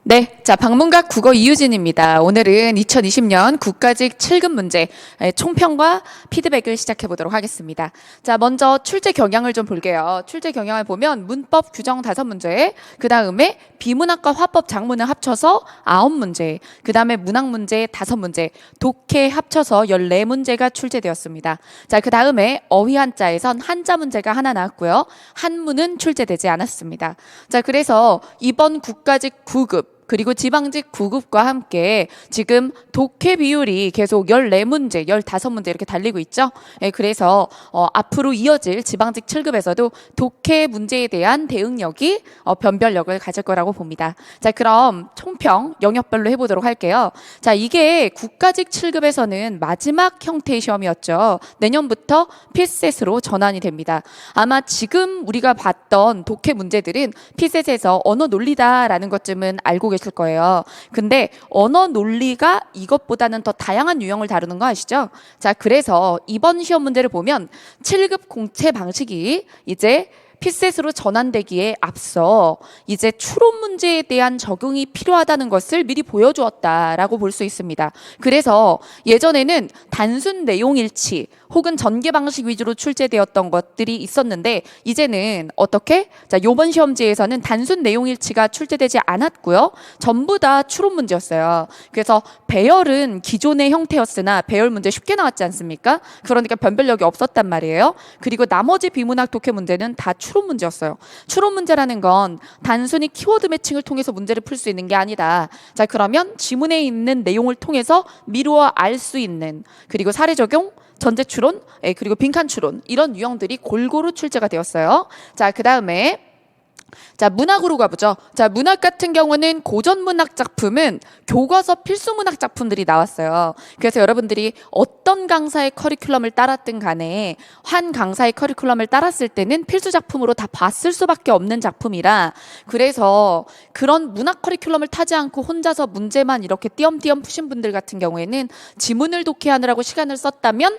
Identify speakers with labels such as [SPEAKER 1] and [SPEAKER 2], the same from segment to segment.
[SPEAKER 1] 네, 자, 방문각 국어 이유진입니다. 오늘은 2020년 국가직 7급 문제 총평과 피드백을 시작해 보도록 하겠습니다. 자, 먼저 출제 경향을 좀 볼게요. 출제 경향을 보면 문법 규정 5문제, 그 다음에 비문학과 화법 작문을 합쳐서 9문제, 그 다음에 문학 문제 5문제, 독해 합쳐서 14문제가 출제되었습니다. 자, 그 다음에 어휘 한자에선 한자 문제가 하나 나왔고요. 한문은 출제되지 않았습니다. 자, 그래서 이번 국가직 9급 그리고 지방직 9급과 함께 지금 독해 비율이 계속 14문제, 15문제 이렇게 달리고 있죠. 그래서 앞으로 이어질 지방직 7급에서도 독해 문제에 대한 대응력이 변별력을 가질 거라고 봅니다. 자, 그럼 총평 영역별로 해보도록 할게요. 자, 이게 국가직 7급에서는 마지막 형태의 시험이었죠. 내년부터 필셋으로 전환이 됩니다. 아마 지금 우리가 봤던 독해 문제들은 필셋에서 언어 논리다라는 것쯤은 알고 계실 거예요. 근데 언어 논리가 이것보다는 더 다양한 유형을 다루는 거 아시죠? 자, 그래서 이번 시험 문제를 보면 7급 공채 방식이 이제 필셋으로 전환되기에 앞서 이제 추론 문제에 대한 적용이 필요하다는 것을 미리 보여주었다라고 볼 수 있습니다. 그래서 예전에는 단순 내용 일치 혹은 전개 방식 위주로 출제되었던 것들이 있었는데 이제는 어떻게? 자, 요번 시험지에서는 단순 내용 일치가 출제되지 않았고요. 전부 다 추론 문제였어요. 그래서 배열은 기존의 형태였으나 배열 문제 쉽게 나왔지 않습니까? 그러니까 변별력이 없었단 말이에요. 그리고 나머지 비문학 독해 문제는 다 추론 문제였어요. 추론 문제라는 건 단순히 키워드 매칭을 통해서 문제를 풀 수 있는 게 아니다. 자, 그러면 지문에 있는 내용을 통해서 미루어 알 수 있는, 그리고 사례 적용, 전제 추론, 그리고 빈칸 추론, 이런 유형들이 골고루 출제가 되었어요. 자, 그 다음에 자, 문학으로 가보죠. 자, 문학 같은 경우는 고전 문학 작품은 교과서 필수 문학 작품들이 나왔어요. 그래서 여러분들이 어떤 강사의 커리큘럼을 따랐든 간에 한 강사의 커리큘럼을 따랐을 때는 필수 작품으로 다 봤을 수밖에 없는 작품이라, 그래서 그런 문학 커리큘럼을 타지 않고 혼자서 문제만 이렇게 띄엄띄엄 푸신 분들 같은 경우에는 지문을 독해하느라고 시간을 썼다면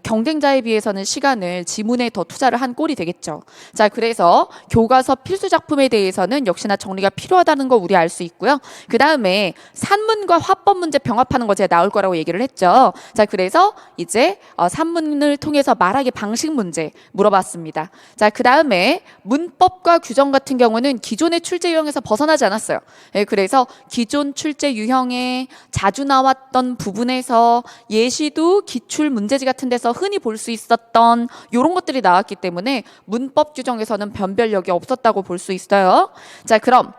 [SPEAKER 1] 경쟁자에 비해서는 시간을 지문에 더 투자를 한 꼴이 되겠죠. 자, 그래서 교과서 필수 작품에 대해서는 역시나 정리가 필요하다는 거 우리 알 수 있고요. 그 다음에 산문과 화법 문제 병합하는 거 제가 나올 거라고 얘기를 했죠. 자, 그래서 이제 산문을 통해서 말하기 방식 문제 물어봤습니다. 자, 그 다음에 문법과 규정 같은 경우는 기존의 출제 유형에서 벗어나지 않았어요. 그래서 기존 출제 유형에 자주 나왔던 부분에서 예시도 기출 문제지 같은 데서 흔히 볼 수 있었던 이런 것들이 나왔기 때문에 문법 규정에서는 변별력이 없었다고 볼 수 있어요. 자, 그럼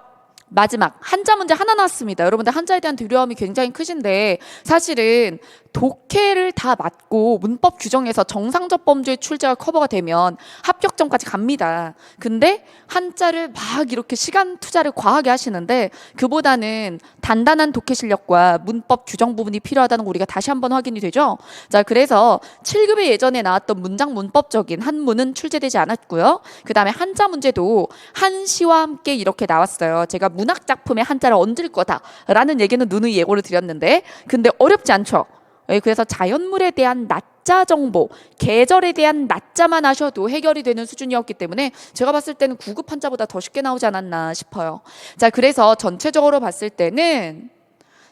[SPEAKER 1] 마지막 한자 문제 하나 나왔습니다. 여러분들 한자에 대한 두려움이 굉장히 크신데 사실은 독해를 다 맞고 문법 규정에서 정상적 범주의 출제가 커버가 되면 합격점까지 갑니다. 근데 한자를 막 이렇게 시간 투자를 과하게 하시는데 그보다는 단단한 독해 실력과 문법 규정 부분이 필요하다는 거 우리가 다시 한번 확인이 되죠. 자, 그래서 7급에 예전에 나왔던 문장 문법적인 한문은 출제되지 않았고요. 그 다음에 한자 문제도 한시와 함께 이렇게 나왔어요. 제가 문학 작품에 한자를 얹을 거다라는 얘기는 누누이 예고를 드렸는데 근데 어렵지 않죠. 그래서 자연물에 대한 낮자 정보, 계절에 대한 낮자만 하셔도 해결이 되는 수준이었기 때문에 제가 봤을 때는 9급 한자보다 더 쉽게 나오지 않았나 싶어요. 자, 그래서 전체적으로 봤을 때는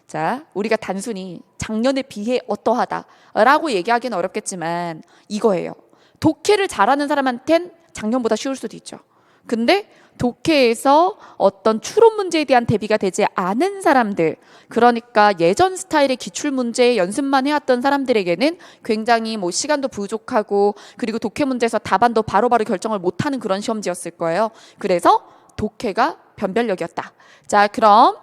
[SPEAKER 1] 자, 우리가 단순히 작년에 비해 어떠하다라고 얘기하기는 어렵겠지만 이거예요. 독해를 잘하는 사람한텐 작년보다 쉬울 수도 있죠. 근데 독해에서 어떤 추론 문제에 대한 대비가 되지 않은 사람들, 그러니까 예전 스타일의 기출 문제 연습만 해왔던 사람들에게는 굉장히 뭐 시간도 부족하고 그리고 독해 문제에서 답안도 바로바로 결정을 못하는 그런 시험지였을 거예요. 그래서 독해가 변별력이었다. 자, 그럼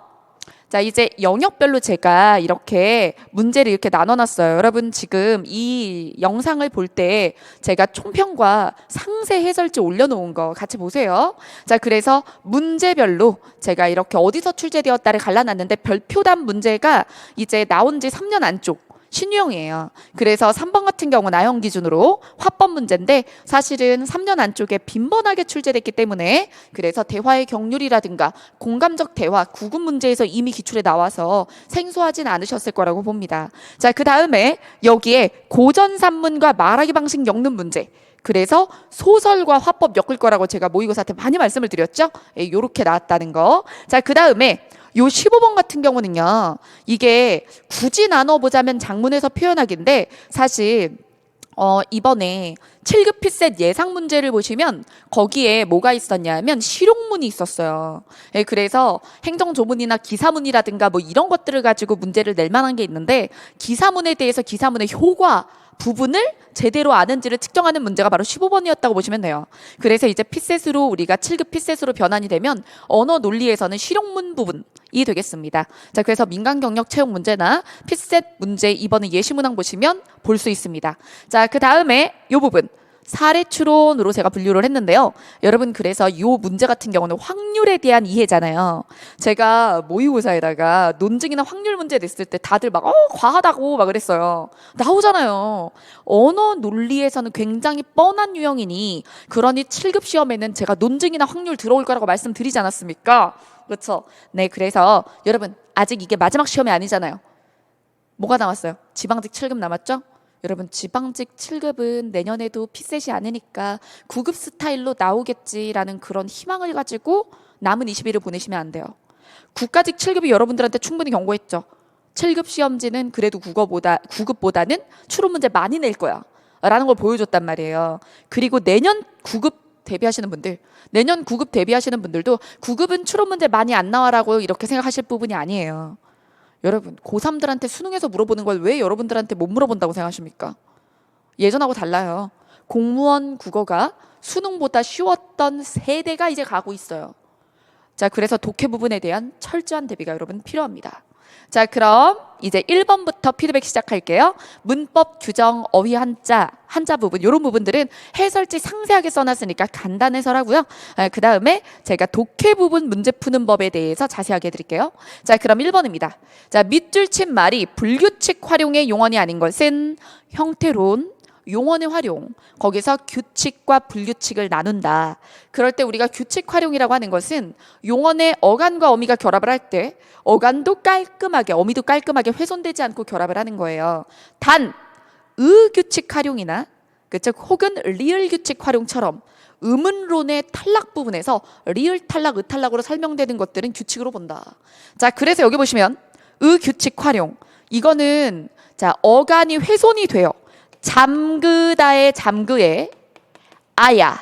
[SPEAKER 1] 자, 이제 영역별로 제가 이렇게 문제를 이렇게 나눠놨어요. 여러분 지금 이 영상을 볼 때 제가 총평과 상세 해설지 올려놓은 거 같이 보세요. 자, 그래서 문제별로 제가 이렇게 어디서 출제되었다를 갈라놨는데 별표단 문제가 이제 나온 지 3년 안쪽 신유형이에요. 그래서 3번 같은 경우 나형 기준으로 화법 문제인데 사실은 3년 안쪽에 빈번하게 출제됐기 때문에 그래서 대화의 경률이라든가 공감적 대화, 구급 문제에서 이미 기출에 나와서 생소하진 않으셨을 거라고 봅니다. 자, 그 다음에 여기에 고전 산문과 말하기 방식 엮는 문제, 그래서 소설과 화법 엮을 거라고 제가 모의고사 때 많이 말씀을 드렸죠. 요렇게 나왔다는 거. 자, 그 다음에 요 15번 같은 경우는요, 이게 굳이 나눠보자면 작문에서 표현하기인데 사실 이번에 7급 피셋 예상 문제를 보시면 거기에 뭐가 있었냐면 실용문이 있었어요. 예, 그래서 행정조문이나 기사문이라든가 뭐 이런 것들을 가지고 문제를 낼 만한 게 있는데 기사문에 대해서 기사문의 효과 부분을 제대로 아는지를 측정하는 문제가 바로 15번이었다고 보시면 돼요. 그래서 이제 피셋으로 우리가 7급 피셋으로 변환이 되면 언어 논리에서는 실용문 부분이 되겠습니다. 자, 그래서 민간 경력 채용 문제나 피셋 문제 이번에 예시 문항 보시면 볼 수 있습니다. 자, 그 다음에 이 부분 사례 추론으로 제가 분류를 했는데요. 여러분, 그래서 이 문제 같은 경우는 확률에 대한 이해잖아요. 제가 모의고사에다가 논증이나 확률 문제 냈을 때 다들 막 과하다고 막 그랬어요. 나오잖아요. 언어 논리에서는 굉장히 뻔한 유형이니 그러니 7급 시험에는 제가 논증이나 확률 들어올 거라고 말씀드리지 않았습니까? 그렇죠. 네, 그래서 여러분 아직 이게 마지막 시험이 아니잖아요. 뭐가 남았어요? 지방직 7급 남았죠? 여러분, 지방직 7급은 내년에도 피셋이 아니니까 9급 스타일로 나오겠지라는 그런 희망을 가지고 남은 20일을 보내시면 안 돼요. 국가직 7급이 여러분들한테 충분히 경고했죠. 7급 시험지는 그래도 9급보다는 추론 문제 많이 낼 거야 라는 걸 보여줬단 말이에요. 그리고 내년 9급 대비하시는 분들, 내년 9급 대비하시는 분들도 9급은 추론 문제 많이 안 나와라고 이렇게 생각하실 부분이 아니에요. 여러분, 고3들한테 수능에서 물어보는 걸 왜 여러분들한테 못 물어본다고 생각하십니까? 예전하고 달라요. 공무원 국어가 수능보다 쉬웠던 세대가 이제 가고 있어요. 자, 그래서 독해 부분에 대한 철저한 대비가 여러분 필요합니다. 자, 그럼 이제 1번부터 피드백 시작할게요. 문법, 규정, 어휘 한자 부분, 이런 부분들은 해설지 상세하게 써놨으니까 간단 해설하고요. 그 다음에 제가 독해 부분 문제 푸는 법에 대해서 자세하게 해드릴게요. 자, 그럼 1번입니다. 자, 밑줄 친 말이 불규칙 활용의 용언이 아닌 것은 형태론, 용언의 활용, 거기서 규칙과 불규칙을 나눈다. 그럴 때 우리가 규칙 활용이라고 하는 것은 용언의 어간과 어미가 결합을 할 때 어간도 깔끔하게, 어미도 깔끔하게 훼손되지 않고 결합을 하는 거예요. 단, 의규칙 활용이나 그쵸? 혹은 리을 규칙 활용처럼 의문론의 탈락 부분에서 리을 탈락, 의탈락으로 설명되는 것들은 규칙으로 본다. 자, 그래서 여기 보시면 의규칙 활용, 이거는 자, 어간이 훼손이 돼요. 잠그다의 잠그에 아야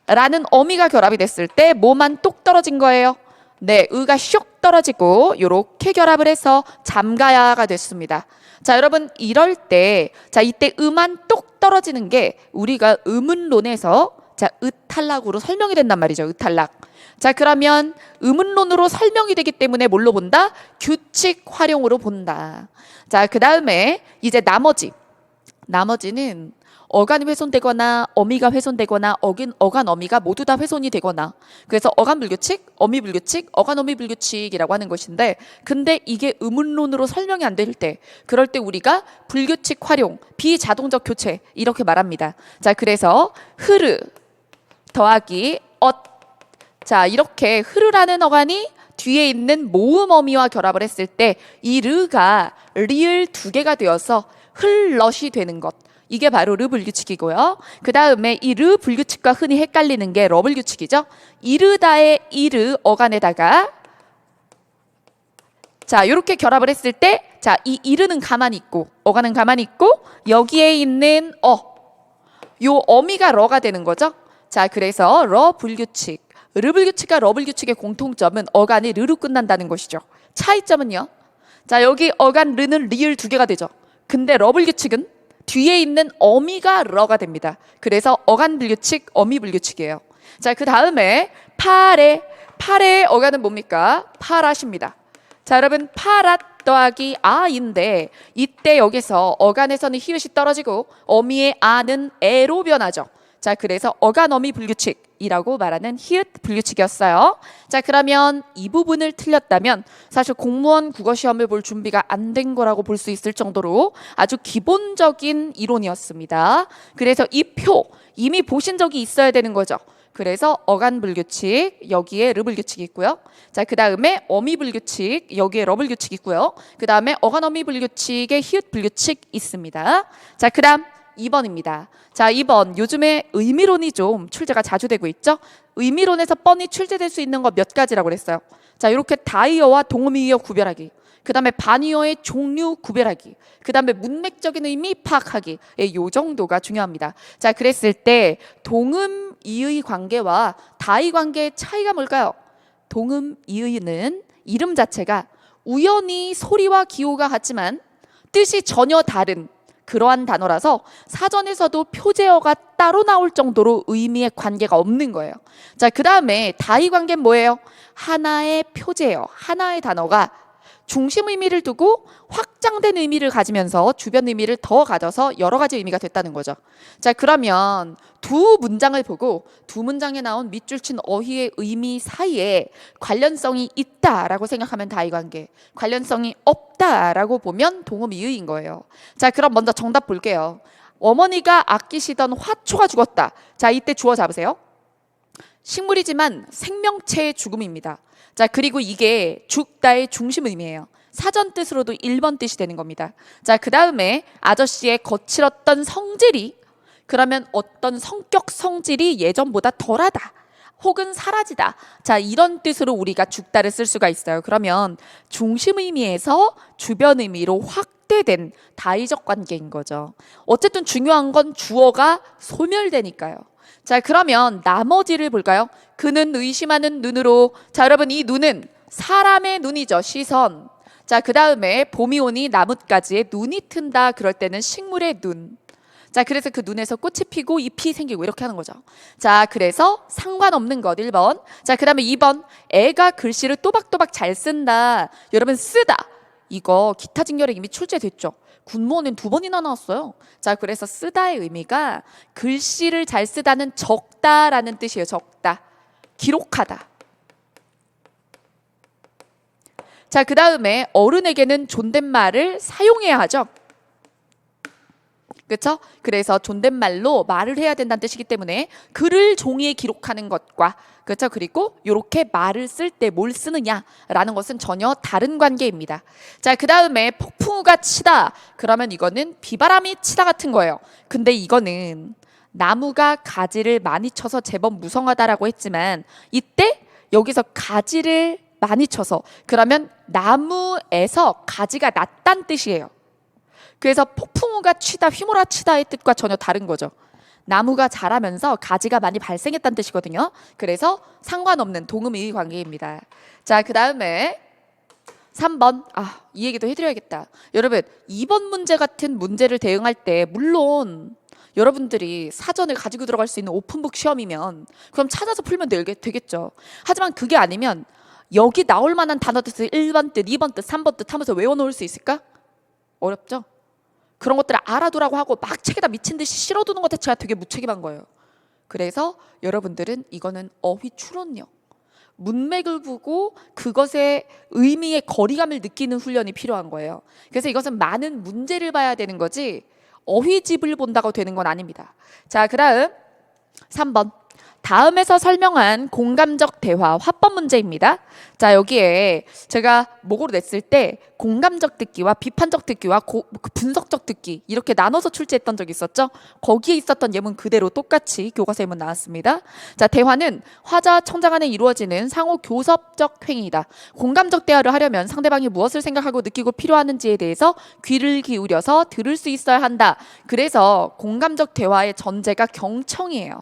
[SPEAKER 1] 라는 어미가 결합이 됐을 때 뭐만 똑 떨어진 거예요? 네, 의가 쇽 떨어지고 요렇게 결합을 해서 잠가야가 됐습니다. 자, 여러분 이럴 때 자, 이때 의만 똑 떨어지는 게 우리가 의문론에서 자, 의탈락으로 설명이 된단 말이죠. 의탈락. 자, 그러면 의문론으로 설명이 되기 때문에 뭘로 본다? 규칙 활용으로 본다. 자, 그 다음에 이제 나머지는 어간이 훼손되거나 어미가 훼손되거나 어간 어미가 모두 다 훼손이 되거나 그래서 어간 불규칙, 어미 불규칙, 어간 어미 불규칙이라고 하는 것인데 근데 이게 의문론으로 설명이 안 될 때 그럴 때 우리가 불규칙 활용, 비자동적 교체 이렇게 말합니다. 자, 그래서 흐르 더하기 자, 이렇게 흐르라는 어간이 뒤에 있는 모음 어미와 결합을 했을 때 이 르가 리을 두 개가 되어서 흘럿이 되는 것, 이게 바로 르 불규칙이고요. 그 다음에 이 르 불규칙과 흔히 헷갈리는 게 러 불규칙이죠. 이르다의 이르 어간에다가 자, 이렇게 결합을 했을 때 자, 이 이르는 가만히 있고 어간은 가만히 있고 여기에 있는 요 어미가 러가 되는 거죠. 자, 그래서 러 불규칙, 르 불규칙과 러 불규칙의 공통점은 어간이 르로 끝난다는 것이죠. 차이점은요. 자, 여기 어간 르는 리을 두 개가 되죠. 근데 러 불규칙은 뒤에 있는 어미가 러가 됩니다. 그래서 어간 불규칙, 어미 불규칙이에요. 자, 그 다음에 팔의 어간은 뭡니까? 파랏입니다. 자, 여러분 파랏 더하기 아인데 이때 여기서 어간에서는 히읗이 떨어지고 어미의 아는 에로 변하죠. 자, 그래서 어간 어미 불규칙이라고 말하는 히읗 불규칙이었어요. 자, 그러면 이 부분을 틀렸다면 사실 공무원 국어 시험을 볼 준비가 안 된 거라고 볼 수 있을 정도로 아주 기본적인 이론이었습니다. 그래서 이 표 이미 보신 적이 있어야 되는 거죠. 그래서 어간 불규칙, 여기에 르 불규칙이 있고요. 자, 그 다음에 어미 불규칙, 여기에 러 불규칙이 있고요. 그 다음에 어간 어미 불규칙에 히읗 불규칙 있습니다. 자, 그 다음 2번입니다. 자, 2번. 요즘에 의미론이 좀 출제가 자주 되고 있죠? 의미론에서 뻔히 출제될 수 있는 거 몇 가지라고 그랬어요. 자, 이렇게 다이어와 동음이어 구별하기. 그 다음에 반의어의 종류 구별하기. 그 다음에 문맥적인 의미 파악하기. 예, 요 정도가 중요합니다. 자, 그랬을 때 동음이의 관계와 다의 관계의 차이가 뭘까요? 동음이의는 이름 자체가 우연히 소리와 기호가 같지만 뜻이 전혀 다른 그러한 단어라서 사전에서도 표제어가 따로 나올 정도로 의미의 관계가 없는 거예요. 자, 그 다음에 다의 관계는 뭐예요? 하나의 표제어, 하나의 단어가 중심 의미를 두고 확장된 의미를 가지면서 주변 의미를 더 가져서 여러 가지 의미가 됐다는 거죠. 자, 그러면 두 문장을 보고 두 문장에 나온 밑줄 친 어휘의 의미 사이에 관련성이 있다라고 생각하면 다의 관계, 관련성이 없다라고 보면 동음이의인 거예요. 자, 그럼 먼저 정답 볼게요. 어머니가 아끼시던 화초가 죽었다. 자, 이때 주어 잡으세요. 식물이지만 생명체의 죽음입니다. 자, 그리고 이게 죽다의 중심 의미예요. 사전 뜻으로도 1번 뜻이 되는 겁니다. 자, 그 다음에 아저씨의 거칠었던 성질이, 그러면 어떤 성격 성질이 예전보다 덜하다 혹은 사라지다. 자, 이런 뜻으로 우리가 죽다를 쓸 수가 있어요. 그러면 중심 의미에서 주변 의미로 확대된 다의적 관계인 거죠. 어쨌든 중요한 건 주어가 소멸되니까요. 자, 그러면 나머지를 볼까요? 그는 의심하는 눈으로. 자, 여러분, 이 눈은 사람의 눈이죠. 시선. 자, 그 다음에 봄이 오니 나뭇가지에 눈이 튼다. 그럴 때는 식물의 눈. 자, 그래서 그 눈에서 꽃이 피고 잎이 생기고 이렇게 하는 거죠. 자, 그래서 상관없는 것 1번. 자, 그 다음에 2번. 애가 글씨를 또박또박 잘 쓴다. 여러분, 쓰다. 이거 기타 직렬에 이미 출제됐죠. 군무원은 2번이나 나왔어요. 자, 그래서 쓰다의 의미가 글씨를 잘 쓰다는 적다라는 뜻이에요. 적다. 기록하다. 자, 그 다음에 어른에게는 존댓말을 사용해야 하죠. 그렇죠? 그래서 존댓말로 말을 해야 된다는 뜻이기 때문에 글을 종이에 기록하는 것과, 그렇죠? 그리고 이렇게 말을 쓸 때 뭘 쓰느냐라는 것은 전혀 다른 관계입니다. 자, 그 다음에 폭풍우가 치다. 그러면 이거는 비바람이 치다 같은 거예요. 근데 이거는 나무가 가지를 많이 쳐서 제법 무성하다라고 했지만 이때 여기서 가지를 많이 쳐서, 그러면 나무에서 가지가 낮단 뜻이에요. 그래서 폭풍우가 치다, 휘몰아치다의 뜻과 전혀 다른 거죠. 나무가 자라면서 가지가 많이 발생했다는 뜻이거든요. 그래서 상관없는 동음의 관계입니다. 자, 그 다음에 3번. 이 얘기도 해드려야겠다. 여러분, 2번 문제 같은 문제를 대응할 때 물론 여러분들이 사전을 가지고 들어갈 수 있는 오픈북 시험이면 그럼 찾아서 풀면 되겠죠. 하지만 그게 아니면 여기 나올 만한 단어 뜻을 1번 뜻, 2번 뜻, 3번 뜻 하면서 외워놓을 수 있을까? 어렵죠? 그런 것들을 알아두라고 하고 막 책에다 미친 듯이 실어두는 것 자체가 되게 무책임한 거예요. 그래서 여러분들은 이거는 어휘 추론력, 문맥을 보고 그것의 의미의 거리감을 느끼는 훈련이 필요한 거예요. 그래서 이것은 많은 문제를 봐야 되는 거지 어휘집을 본다고 되는 건 아닙니다. 자, 그 다음 3번. 다음에서 설명한 공감적 대화 화법 문제입니다. 자, 여기에 제가 목으로 냈을 때 공감적 듣기와 비판적 듣기와 분석적 듣기 이렇게 나눠서 출제했던 적이 있었죠. 거기에 있었던 예문 그대로 똑같이 교과서 예문 나왔습니다. 자, 대화는 화자와 청자 간에 이루어지는 상호 교섭적 행위이다. 공감적 대화를 하려면 상대방이 무엇을 생각하고 느끼고 필요하는지에 대해서 귀를 기울여서 들을 수 있어야 한다. 그래서 공감적 대화의 전제가 경청이에요.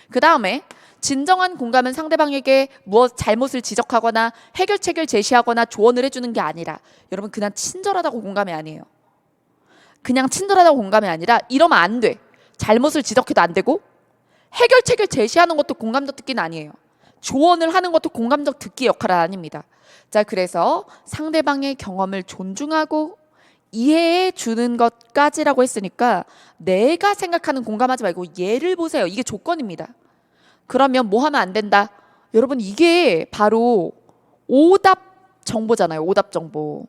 [SPEAKER 1] 그 다음에 진정한 공감은 상대방에게 무엇 잘못을 지적하거나 해결책을 제시하거나 조언을 해주는 게 아니라, 여러분, 그냥 친절하다고 공감이 아니에요. 그냥 친절하다고 공감이 아니라 이러면 안 돼. 잘못을 지적해도 안 되고 해결책을 제시하는 것도 공감적 듣기는 아니에요. 조언을 하는 것도 공감적 듣기 역할은 아닙니다. 자, 그래서 상대방의 경험을 존중하고 이해해 주는 것까지라고 했으니까 내가 생각하는 공감하지 말고 얘를 보세요. 이게 조건입니다. 그러면 뭐 하면 안 된다? 여러분, 이게 바로 오답 정보잖아요. 오답 정보.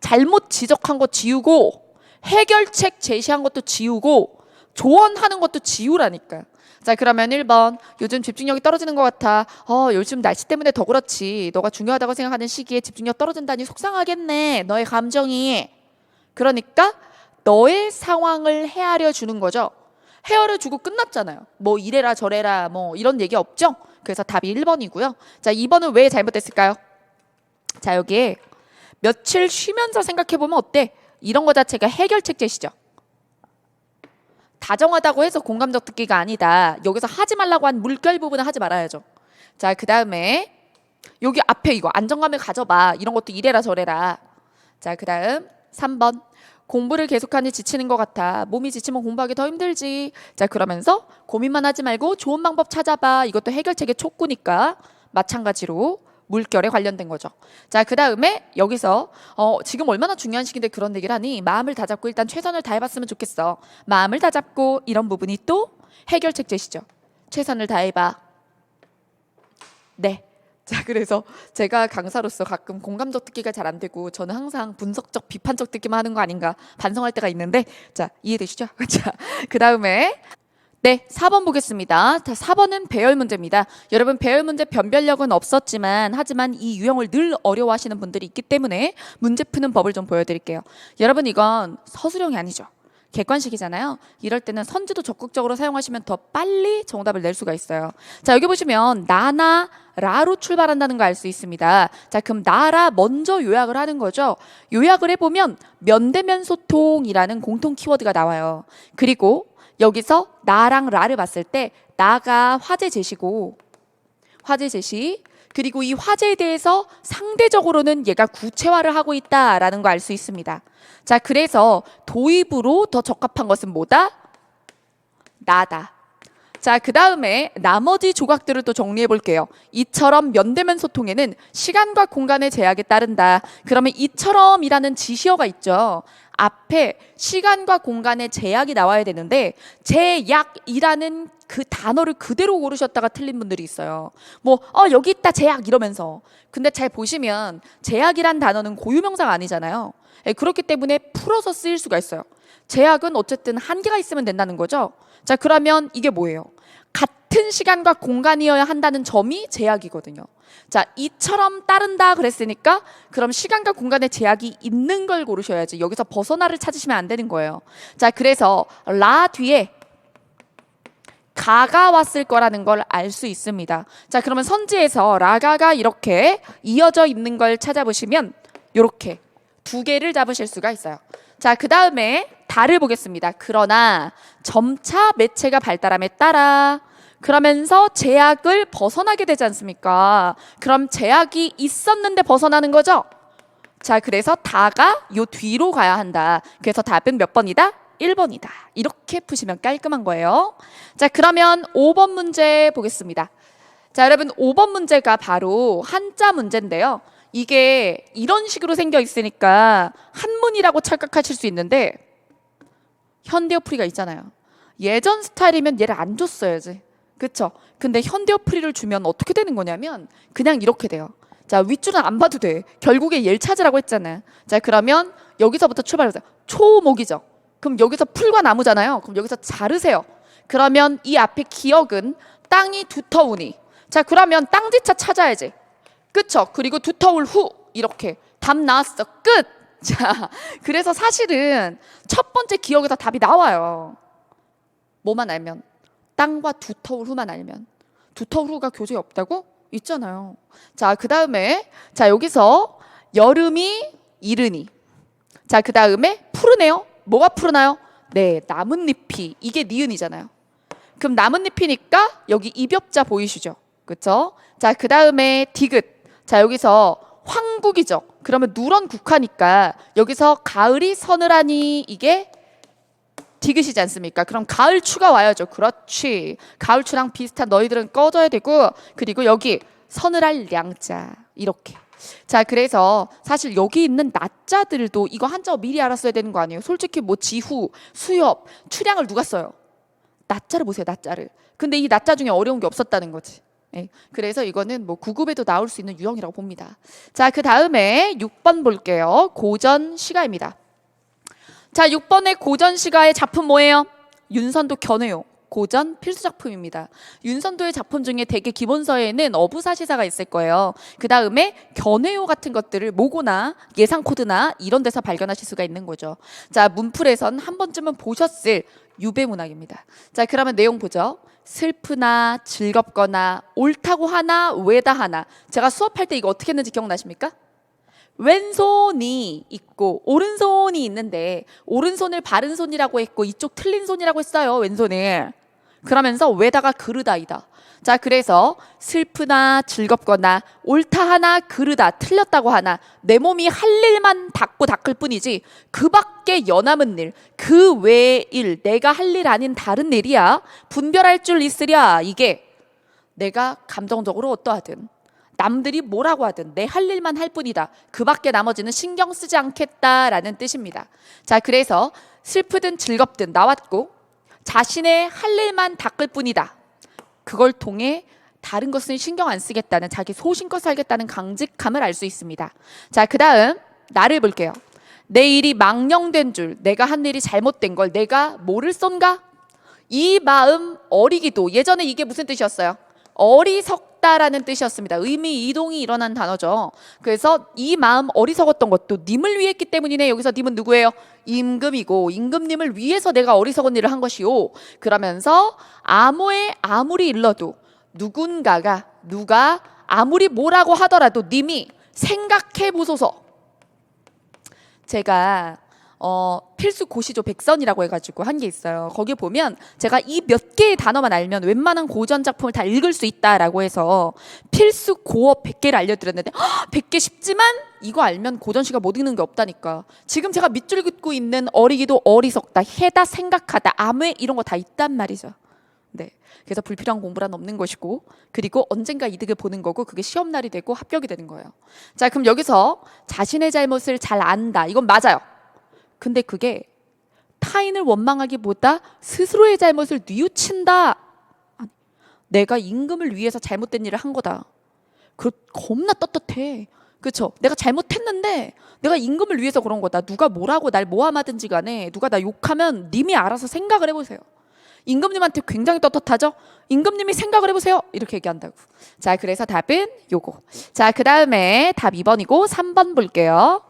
[SPEAKER 1] 잘못 지적한 거 지우고 해결책 제시한 것도 지우고 조언하는 것도 지우라니까. 자, 그러면 1번. 요즘 집중력이 떨어지는 것 같아. 요즘 날씨 때문에 더 그렇지. 너가 중요하다고 생각하는 시기에 집중력 떨어진다니 속상하겠네. 너의 감정이. 그러니까 너의 상황을 헤아려 주는 거죠. 헤어를 주고 끝났잖아요. 뭐 이래라 저래라 뭐 이런 얘기 없죠? 그래서 답이 1번이고요. 자, 2번은 왜 잘못됐을까요? 자, 여기에 며칠 쉬면서 생각해보면 어때? 이런 거 자체가 해결책 제시죠. 다정하다고 해서 공감적 듣기가 아니다. 여기서 하지 말라고 한 물결 부분은 하지 말아야죠. 자, 그 다음에 여기 앞에 이거 안정감을 가져봐. 이런 것도 이래라 저래라. 자, 그 다음 3번. 공부를 계속하니 지치는 것 같아. 몸이 지치면 공부하기 더 힘들지. 자, 그러면서 고민만 하지 말고 좋은 방법 찾아봐. 이것도 해결책의 촉구니까 마찬가지로 물결에 관련된 거죠. 자, 그 다음에 여기서 지금 얼마나 중요한 시기인데 그런 얘기를 하니 마음을 다잡고 일단 최선을 다해봤으면 좋겠어. 마음을 다잡고 이런 부분이 또 해결책 제시죠. 최선을 다해봐. 네. 자, 그래서 제가 강사로서 가끔 공감적 듣기가 잘 안 되고 저는 항상 분석적, 비판적 듣기만 하는 거 아닌가 반성할 때가 있는데 자, 이해되시죠? 자, 그 다음에 네, 4번 보겠습니다. 자, 4번은 배열 문제입니다. 여러분 배열 문제 변별력은 없었지만 하지만 이 유형을 늘 어려워하시는 분들이 있기 때문에 문제 푸는 법을 좀 보여드릴게요. 여러분 이건 서술형이 아니죠. 객관식이잖아요. 이럴 때는 선지도 적극적으로 사용하시면 더 빨리 정답을 낼 수가 있어요. 자, 여기 보시면 나나 라로 출발한다는 거 알 수 있습니다. 자, 그럼 나라 먼저 요약을 하는 거죠. 요약을 해보면 면대면 소통이라는 공통 키워드가 나와요. 그리고 여기서 나랑 라를 봤을 때 나가 화제 제시고 화제 제시 그리고 이 화제에 대해서 상대적으로는 얘가 구체화를 하고 있다라는 거 알 수 있습니다. 자, 그래서 도입으로 더 적합한 것은 뭐다? 나다. 자, 그 다음에 나머지 조각들을 또 정리해 볼게요. 이처럼 면대면 소통에는 시간과 공간의 제약에 따른다. 그러면 이처럼이라는 지시어가 있죠. 앞에 시간과 공간의 제약이 나와야 되는데 제약이라는 그 단어를 그대로 고르셨다가 틀린 분들이 있어요. 여기 있다 제약 이러면서. 근데 잘 보시면 제약이란 단어는 고유명사가 아니잖아요. 그렇기 때문에 풀어서 쓰일 수가 있어요. 제약은 어쨌든 한계가 있으면 된다는 거죠. 자, 그러면 이게 뭐예요? 같은 시간과 공간이어야 한다는 점이 제약이거든요. 자, 이처럼 따른다 그랬으니까 그럼 시간과 공간에 제약이 있는 걸 고르셔야지. 여기서 벗어나를 찾으시면 안 되는 거예요. 자, 그래서 라 뒤에 가가 왔을 거라는 걸 알 수 있습니다. 자, 그러면 선지에서 라가가 이렇게 이어져 있는 걸 찾아보시면 이렇게 두 개를 잡으실 수가 있어요. 자, 그 다음에 다를 보겠습니다. 그러나 점차 매체가 발달함에 따라 그러면서 제약을 벗어나게 되지 않습니까? 그럼 제약이 있었는데 벗어나는 거죠? 자, 그래서 다가 요 뒤로 가야 한다. 그래서 답은 몇 번이다? 1번이다. 이렇게 푸시면 깔끔한 거예요. 자, 그러면 5번 문제 보겠습니다. 자, 여러분 5번 문제가 바로 한자 문제인데요. 이게 이런 식으로 생겨 있으니까 한문이라고 착각하실 수 있는데 현대어풀이가 있잖아요. 예전 스타일이면 얘를 안 줬어야지. 그쵸? 근데 현대어풀이를 주면 어떻게 되는 거냐면 그냥 이렇게 돼요. 자, 윗줄은 안 봐도 돼. 결국에 얘를 찾으라고 했잖아요. 자, 그러면 여기서부터 출발하세요. 초목이죠. 그럼 여기서 풀과 나무잖아요. 그럼 여기서 자르세요. 그러면 이 앞에 기억은 땅이 두터우니. 자, 그러면 땅지차 찾아야지. 그쵸? 그리고 두터울 후 이렇게 답 나왔어. 끝. 자, 그래서 사실은 첫 번째 기억에서 답이 나와요. 뭐만 알면 땅과 두터울 후만 알면. 두터울 후가 교재에 없다고? 있잖아요. 자, 그 다음에 자 여기서 여름이 이르니. 자, 그 다음에 푸르네요. 뭐가 푸르나요? 네, 나뭇잎이. 이게 니은이잖아요. 그럼 나뭇잎이니까 여기 입엽자 보이시죠? 그쵸? 자, 그 다음에 디귿. 자, 여기서 황국이죠. 그러면 누런 국화니까 여기서 가을이 서늘하니 이게 디귿이지 않습니까? 그럼 가을추가 와야죠. 그렇지. 가을추랑 비슷한 너희들은 꺼져야 되고 그리고 여기 서늘할 량자 이렇게. 자, 그래서 사실 여기 있는 낮자들도 이거 한자어 미리 알았어야 되는 거 아니에요? 솔직히 뭐 지후, 수엽, 추량을 누가 써요? 낮자를 보세요. 낮자를. 근데 이 낮자 중에 어려운 게 없었다는 거지. 네. 그래서 이거는 뭐 9급에도 나올 수 있는 유형이라고 봅니다. 자, 그 다음에 6번 볼게요. 고전 시가입니다. 자, 6번의 고전 시가의 작품 뭐예요? 윤선도 견해요. 고전 필수 작품입니다. 윤선도의 작품 중에 대개 기본서에는 어부사시사가 있을 거예요. 그 다음에 견해요 같은 것들을 모고나 예상 코드나 이런 데서 발견하실 수가 있는 거죠. 자, 문풀에선 한 번쯤은 보셨을 유배문학입니다. 자, 그러면 내용 보죠. 슬프나 즐겁거나 옳다고 하나 왜다 하나. 제가 수업할 때 이거 어떻게 했는지 기억나십니까? 왼손이 있고 오른손이 있는데 오른손을 바른 손이라고 했고 이쪽 틀린 손이라고 했어요. 왼손을. 그러면서 왜다가 그르다이다. 자, 그래서 슬프나 즐겁거나 옳다 하나 그르다 틀렸다고 하나 내 몸이 할 일만 닦을 뿐이지 그 밖에 여남은 일, 그 외의 일, 내가 할 일 아닌 다른 일이야. 분별할 줄 있으랴. 이게 내가 감정적으로 어떠하든 남들이 뭐라고 하든 내 할 일만 할 뿐이다. 그 밖에 나머지는 신경 쓰지 않겠다라는 뜻입니다. 자, 그래서 슬프든 즐겁든 나왔고 자신의 할 일만 닦을 뿐이다. 그걸 통해 다른 것은 신경 안 쓰겠다는 자기 소신껏 살겠다는 강직함을 알 수 있습니다. 자, 그 다음 나를 볼게요. 내 일이 망령된 줄, 내가 한 일이 잘못된 걸 내가 모를 쏜가? 이 마음 어리기도. 예전에 이게 무슨 뜻이었어요? 어리석다라는 뜻이었습니다. 의미 이동이 일어난 단어죠. 그래서 이 마음 어리석었던 것도 님을 위해 했기 때문이네. 여기서 님은 누구예요? 임금이고 임금님을 위해서 내가 어리석은 일을 한 것이요. 그러면서 아무리 일러도 누가 아무리 뭐라고 하더라도 님이 생각해 보소서. 제가 필수 고시조 백선이라고 해가지고 한 게 있어요. 거기 보면 제가 이 몇 개의 단어만 알면 웬만한 고전 작품을 다 읽을 수 있다라고 해서 필수 고어 100개를 알려드렸는데 100개 쉽지만 이거 알면 고전시가 못 읽는 게 없다니까. 지금 제가 밑줄 긋고 있는 어리기도 어리석다, 해다 생각하다, 암회 이런 거 다 있단 말이죠. 네. 그래서 불필요한 공부란 없는 것이고 그리고 언젠가 이득을 보는 거고 그게 시험날이 되고 합격이 되는 거예요. 자, 그럼 여기서 자신의 잘못을 잘 안다. 이건 맞아요. 근데 그게 타인을 원망하기보다 스스로의 잘못을 뉘우친다. 아니, 내가 임금을 위해서 잘못된 일을 한 거다. 겁나 떳떳해. 그렇죠? 내가 잘못했는데 내가 임금을 위해서 그런 거다. 누가 뭐라고 날 모함하든지 간에 누가 나 욕하면 님이 알아서 생각을 해보세요. 임금님한테 굉장히 떳떳하죠? 임금님이 생각을 해보세요. 이렇게 얘기한다고. 자, 그래서 답은 요거. 자, 그 다음에 답 2번이고 3번 볼게요.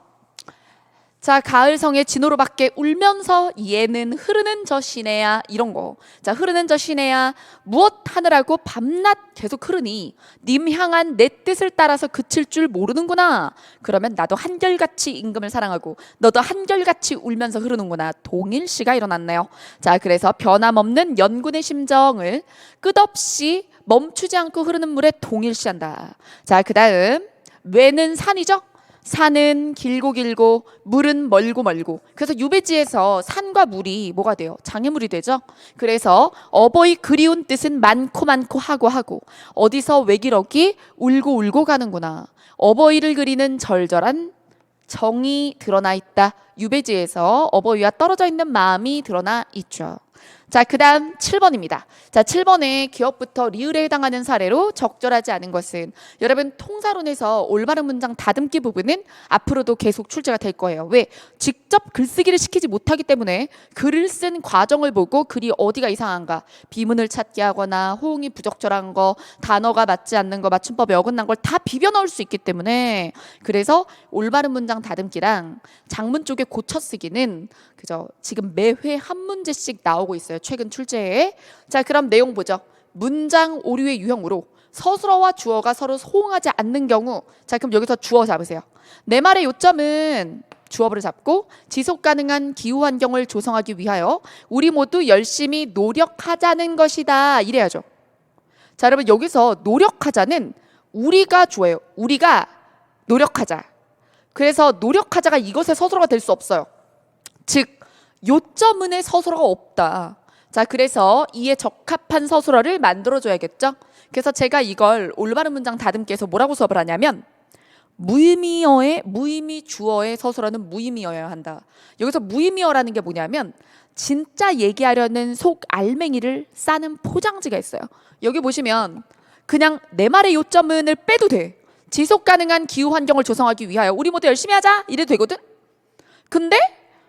[SPEAKER 1] 자, 가을성의 진호로 밖에 울면서 얘는 흐르는 저 시내야 이런 거. 자, 흐르는 저 시내야 무엇 하느라고 밤낮 계속 흐르니 님 향한 내 뜻을 따라서 그칠 줄 모르는구나. 그러면 나도 한결같이 임금을 사랑하고 너도 한결같이 울면서 흐르는구나. 동일시가 일어났네요. 자, 그래서 변함없는 연군의 심정을 끝없이 멈추지 않고 흐르는 물에 동일시한다. 자, 그 다음 왜는 산이죠? 산은 길고 물은 멀고 그래서 유배지에서 산과 물이 뭐가 돼요? 장애물이 되죠. 그래서 어버이 그리운 뜻은 많고 하고 어디서 외기럭이 울고 가는구나. 어버이를 그리는 절절한 정이 드러나 있다. 유배지에서 어버이와 떨어져 있는 마음이 드러나 있죠. 자, 그 다음 7번입니다. 자, 7번에 기업부터 리을에 해당하는 사례로 적절하지 않은 것은 여러분 통사론에서 올바른 문장 다듬기 부분은 앞으로도 계속 출제가 될 거예요. 왜? 직접 글쓰기를 시키지 못하기 때문에 글을 쓴 과정을 보고 글이 어디가 이상한가 비문을 찾게 하거나 호응이 부적절한 거 단어가 맞지 않는 거 맞춤법에 어긋난 걸 다 비벼 넣을 수 있기 때문에 그래서 올바른 문장 다듬기랑 장문 쪽에 고쳐쓰기는 그죠? 지금 매회 한 문제씩 나오고 있어요. 최근 출제에. 자, 그럼 내용 보죠. 문장 오류의 유형으로 서술어와 주어가 서로 호응하지 않는 경우. 자, 그럼 여기서 주어 잡으세요. 내 말의 요점은 주어를 잡고 지속 가능한 기후 환경을 조성하기 위하여 우리 모두 열심히 노력하자는 것이다. 이래야죠. 자, 여러분 여기서 노력하자는 우리가 주어예요. 우리가 노력하자. 그래서 노력하자가 이것의 서술어가 될 수 없어요. 즉 요점은의 서술어가 없다. 자, 그래서 이에 적합한 서술어를 만들어줘야겠죠. 그래서 제가 이걸 올바른 문장 다듬기에서 뭐라고 수업을 하냐면 무의미 주어의 서술어는 무의미어야 한다. 여기서 무의미어라는 게 뭐냐면 진짜 얘기하려는 속 알맹이를 싸는 포장지가 있어요. 여기 보시면 그냥 내 말의 요점은을 빼도 돼. 지속 가능한 기후 환경을 조성하기 위하여 우리 모두 열심히 하자 이래도 되거든. 근데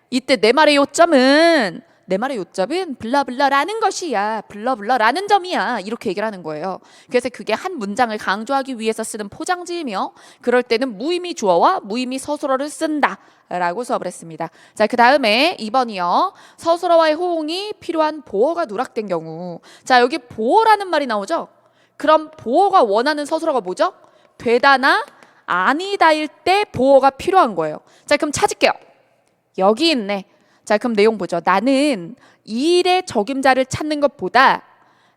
[SPEAKER 1] 이때 내 말의 요점은 내 말의 요점은 블러블러라는 것이야. 블러블러라는 점이야. 이렇게 얘기를 하는 거예요. 그래서 그게 한 문장을 강조하기 위해서 쓰는 포장지이며 그럴 때는 무의미 주어와 무의미 서술어를 쓴다 라고 수업을 했습니다. 자, 그 다음에 2번이요. 서술어와의 호응이 필요한 보어가 누락된 경우. 자, 여기 보어라는 말이 나오죠. 그럼 보어가 원하는 서술어가 뭐죠? 되다나 아니다일 때 보어가 필요한 거예요. 자, 그럼 찾을게요. 여기 있네. 자, 그럼 내용 보죠. 나는 이 일의 적임자를 찾는 것보다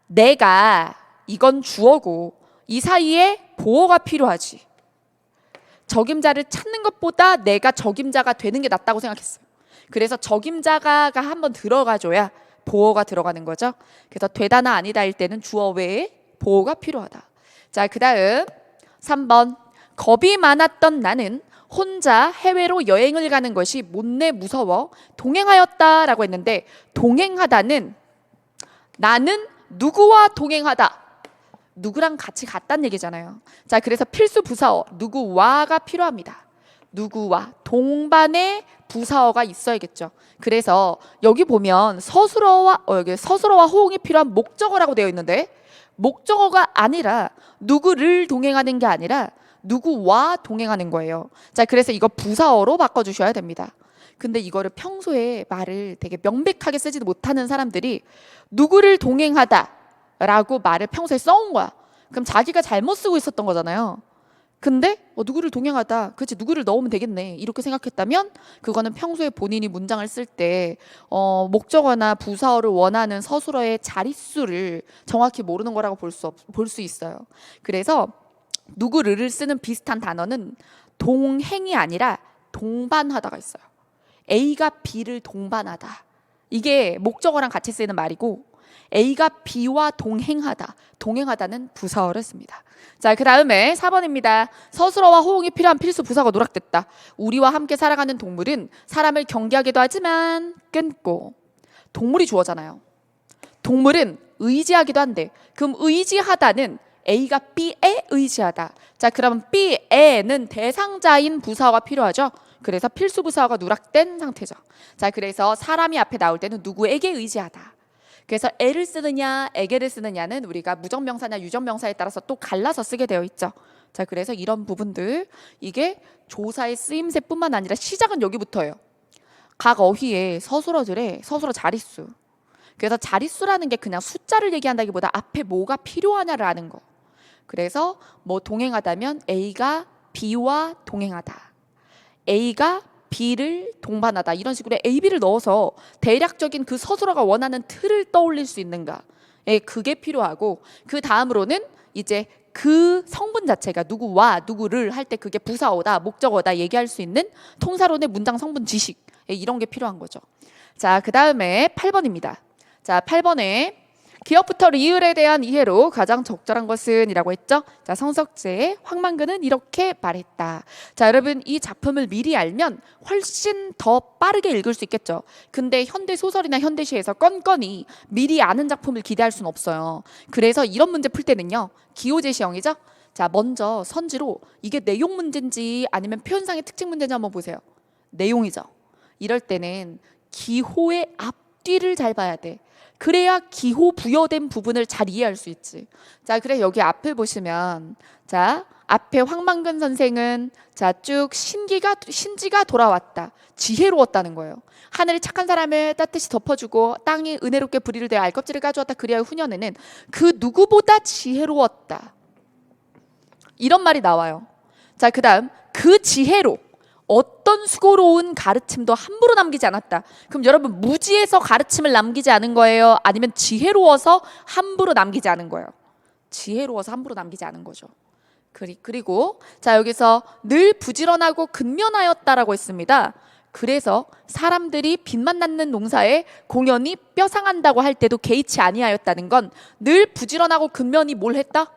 [SPEAKER 1] 내가, 이건 주어고 이 사이에 보어가 필요하지. 적임자를 찾는 것보다 내가 적임자가 되는 게 낫다고 생각했어요. 그래서 적임자가 한번 들어가줘야 보어가 들어가는 거죠. 그래서 되다나 아니다일 때는 주어 외에 보어가 필요하다. 자, 그 다음 3번. 겁이 많았던 나는 혼자 해외로 여행을 가는 것이 못내 무서워 동행하였다라고 했는데, 동행하다는 나는 누구와 동행하다. 누구랑 같이 갔다는 얘기잖아요. 자, 그래서 필수 부사어 누구와가 필요합니다. 누구와, 동반의 부사어가 있어야겠죠. 그래서 여기 보면 여기 서술어와 호응이 필요한 목적어라고 되어 있는데, 목적어가 아니라 누구를 동행하는 게 아니라 누구와 동행하는 거예요. 자, 그래서 이거 부사어로 바꿔주셔야 됩니다. 근데 이거를 평소에 말을 되게 명백하게 쓰지도 못하는 사람들이 누구를 동행하다 라고 말을 평소에 써온 거야. 그럼 자기가 잘못 쓰고 있었던 거잖아요. 근데 누구를 동행하다, 그치, 누구를 넣으면 되겠네 이렇게 생각했다면 그거는 평소에 본인이 문장을 쓸 때 목적어나 부사어를 원하는 서술어의 자릿수를 정확히 모르는 거라고 볼 수 있어요. 그래서 누구를 쓰는 비슷한 단어는 동행이 아니라 동반하다가 있어요. A가 B를 동반하다. 이게 목적어랑 같이 쓰이는 말이고, A가 B와 동행하다. 동행하다는 부사어를 씁니다. 자, 그 다음에 4번입니다. 서술어와 호응이 필요한 필수 부사가 누락됐다. 우리와 함께 살아가는 동물은 사람을 경계하기도 하지만 끊고. 동물이 주어잖아요. 동물은 의지하기도 한데, 그럼 의지하다는 A가 B에 의지하다. 자, 그럼 B에는 대상자인 부사어가 필요하죠. 그래서 필수 부사어가 누락된 상태죠. 자, 그래서 사람이 앞에 나올 때는 누구에게 의지하다. 그래서 에를 쓰느냐 에게를 쓰느냐는 우리가 무정명사냐 유정명사에 따라서 또 갈라서 쓰게 되어 있죠. 자, 그래서 이런 부분들, 이게 조사의 쓰임새뿐만 아니라 시작은 여기부터예요. 각 어휘의 서술어들의 서술어 자릿수. 그래서 자릿수라는 게 그냥 숫자를 얘기한다기보다 앞에 뭐가 필요하냐를 아는 거. 그래서 뭐 동행하다면 A가 B와 동행하다, A가 B를 동반하다, 이런 식으로 A, B를 넣어서 대략적인 그 서술어가 원하는 틀을 떠올릴 수 있는가, 그게 필요하고, 그 다음으로는 이제 그 성분 자체가 누구와 누구를 할 때 그게 부사어다 목적어다 얘기할 수 있는 통사론의 문장 성분 지식, 이런 게 필요한 거죠. 자, 그 다음에 8번입니다. 자, 8번에 기업부터 리을에 대한 이해로 가장 적절한 것은 이라고 했죠. 자, 성석재의 황만근은 이렇게 말했다. 자, 여러분, 이 작품을 미리 알면 훨씬 더 빠르게 읽을 수 있겠죠. 근데 현대 소설이나 현대시에서 건건이 미리 아는 작품을 기대할 수는 없어요. 그래서 이런 문제 풀 때는요, 기호제시형이죠. 자, 먼저 선지로 이게 내용 문제인지 아니면 표현상의 특징 문제인지 한번 보세요. 내용이죠. 이럴 때는 기호의 앞뒤를 잘 봐야 돼. 그래야 기호 부여된 부분을 잘 이해할 수 있지. 자, 그래 여기 앞을 보시면, 자, 앞에 황만근 선생은 자, 쭉 신지가 돌아왔다. 지혜로웠다는 거예요. 하늘이 착한 사람을 따뜻이 덮어주고 땅이 은혜롭게 부리를 대어 알껍질을 까주었다. 그리하여 후년에는 그 누구보다 지혜로웠다. 이런 말이 나와요. 자, 그 다음 그 지혜로 어떤 수고로운 가르침도 함부로 남기지 않았다. 그럼 여러분, 무지해서 가르침을 남기지 않은 거예요? 아니면 지혜로워서 함부로 남기지 않은 거예요? 지혜로워서 함부로 남기지 않은 거죠. 그리고 자, 여기서 늘 부지런하고 근면하였다라고 했습니다. 그래서 사람들이 빛만 낳는 농사에 공연히 뼈 상한다고 할 때도 개의치 아니하였다는 건 늘 부지런하고 근면히 뭘 했다?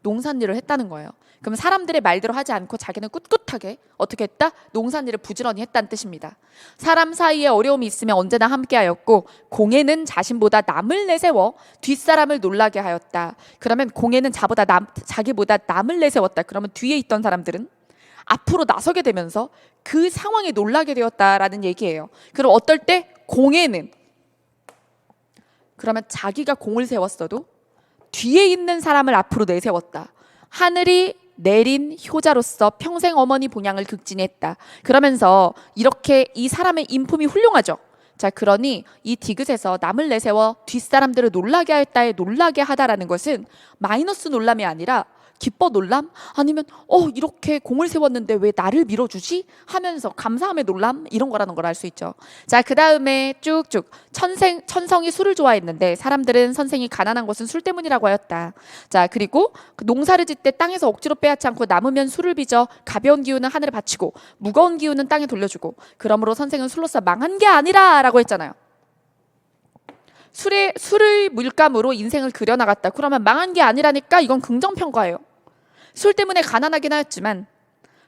[SPEAKER 1] 농산일을 했다는 거예요. 그럼 사람들의 말대로 하지 않고 자기는 꿋꿋하게 어떻게 했다? 농산일을 부지런히 했다는 뜻입니다. 사람 사이에 어려움이 있으면 언제나 함께하였고 공예는 자신보다 남을 내세워 뒷사람을 놀라게 하였다. 그러면 공예는 자기보다 남을 내세웠다. 그러면 뒤에 있던 사람들은 앞으로 나서게 되면서 그 상황에 놀라게 되었다라는 얘기예요. 그럼 어떨 때? 공예는 그러면 자기가 공을 세웠어도 뒤에 있는 사람을 앞으로 내세웠다. 하늘이 내린 효자로서 평생 어머니 봉양을 극진했다. 그러면서 이렇게 이 사람의 인품이 훌륭하죠. 자, 그러니 이 디귿에서 남을 내세워 뒷사람들을 놀라게 하였다에 놀라게 하다라는 것은 마이너스 놀람이 아니라 기뻐 놀람? 아니면 이렇게 공을 세웠는데 왜 나를 밀어주지? 하면서 감사함의 놀람? 이런 거라는 걸 알 수 있죠. 자, 그 다음에 쭉쭉 천성이 술을 좋아했는데 사람들은 선생이 가난한 것은 술 때문이라고 하였다. 자, 그리고 그 농사를 짓때 땅에서 억지로 빼앗지 않고 남으면 술을 빚어 가벼운 기운은 하늘에 바치고 무거운 기운은 땅에 돌려주고 그러므로 선생은 술로서 망한 게 아니라 라고 했잖아요. 술을 물감으로 인생을 그려나갔다. 그러면 망한 게 아니라니까 이건 긍정평가예요. 술 때문에 가난하긴 하였지만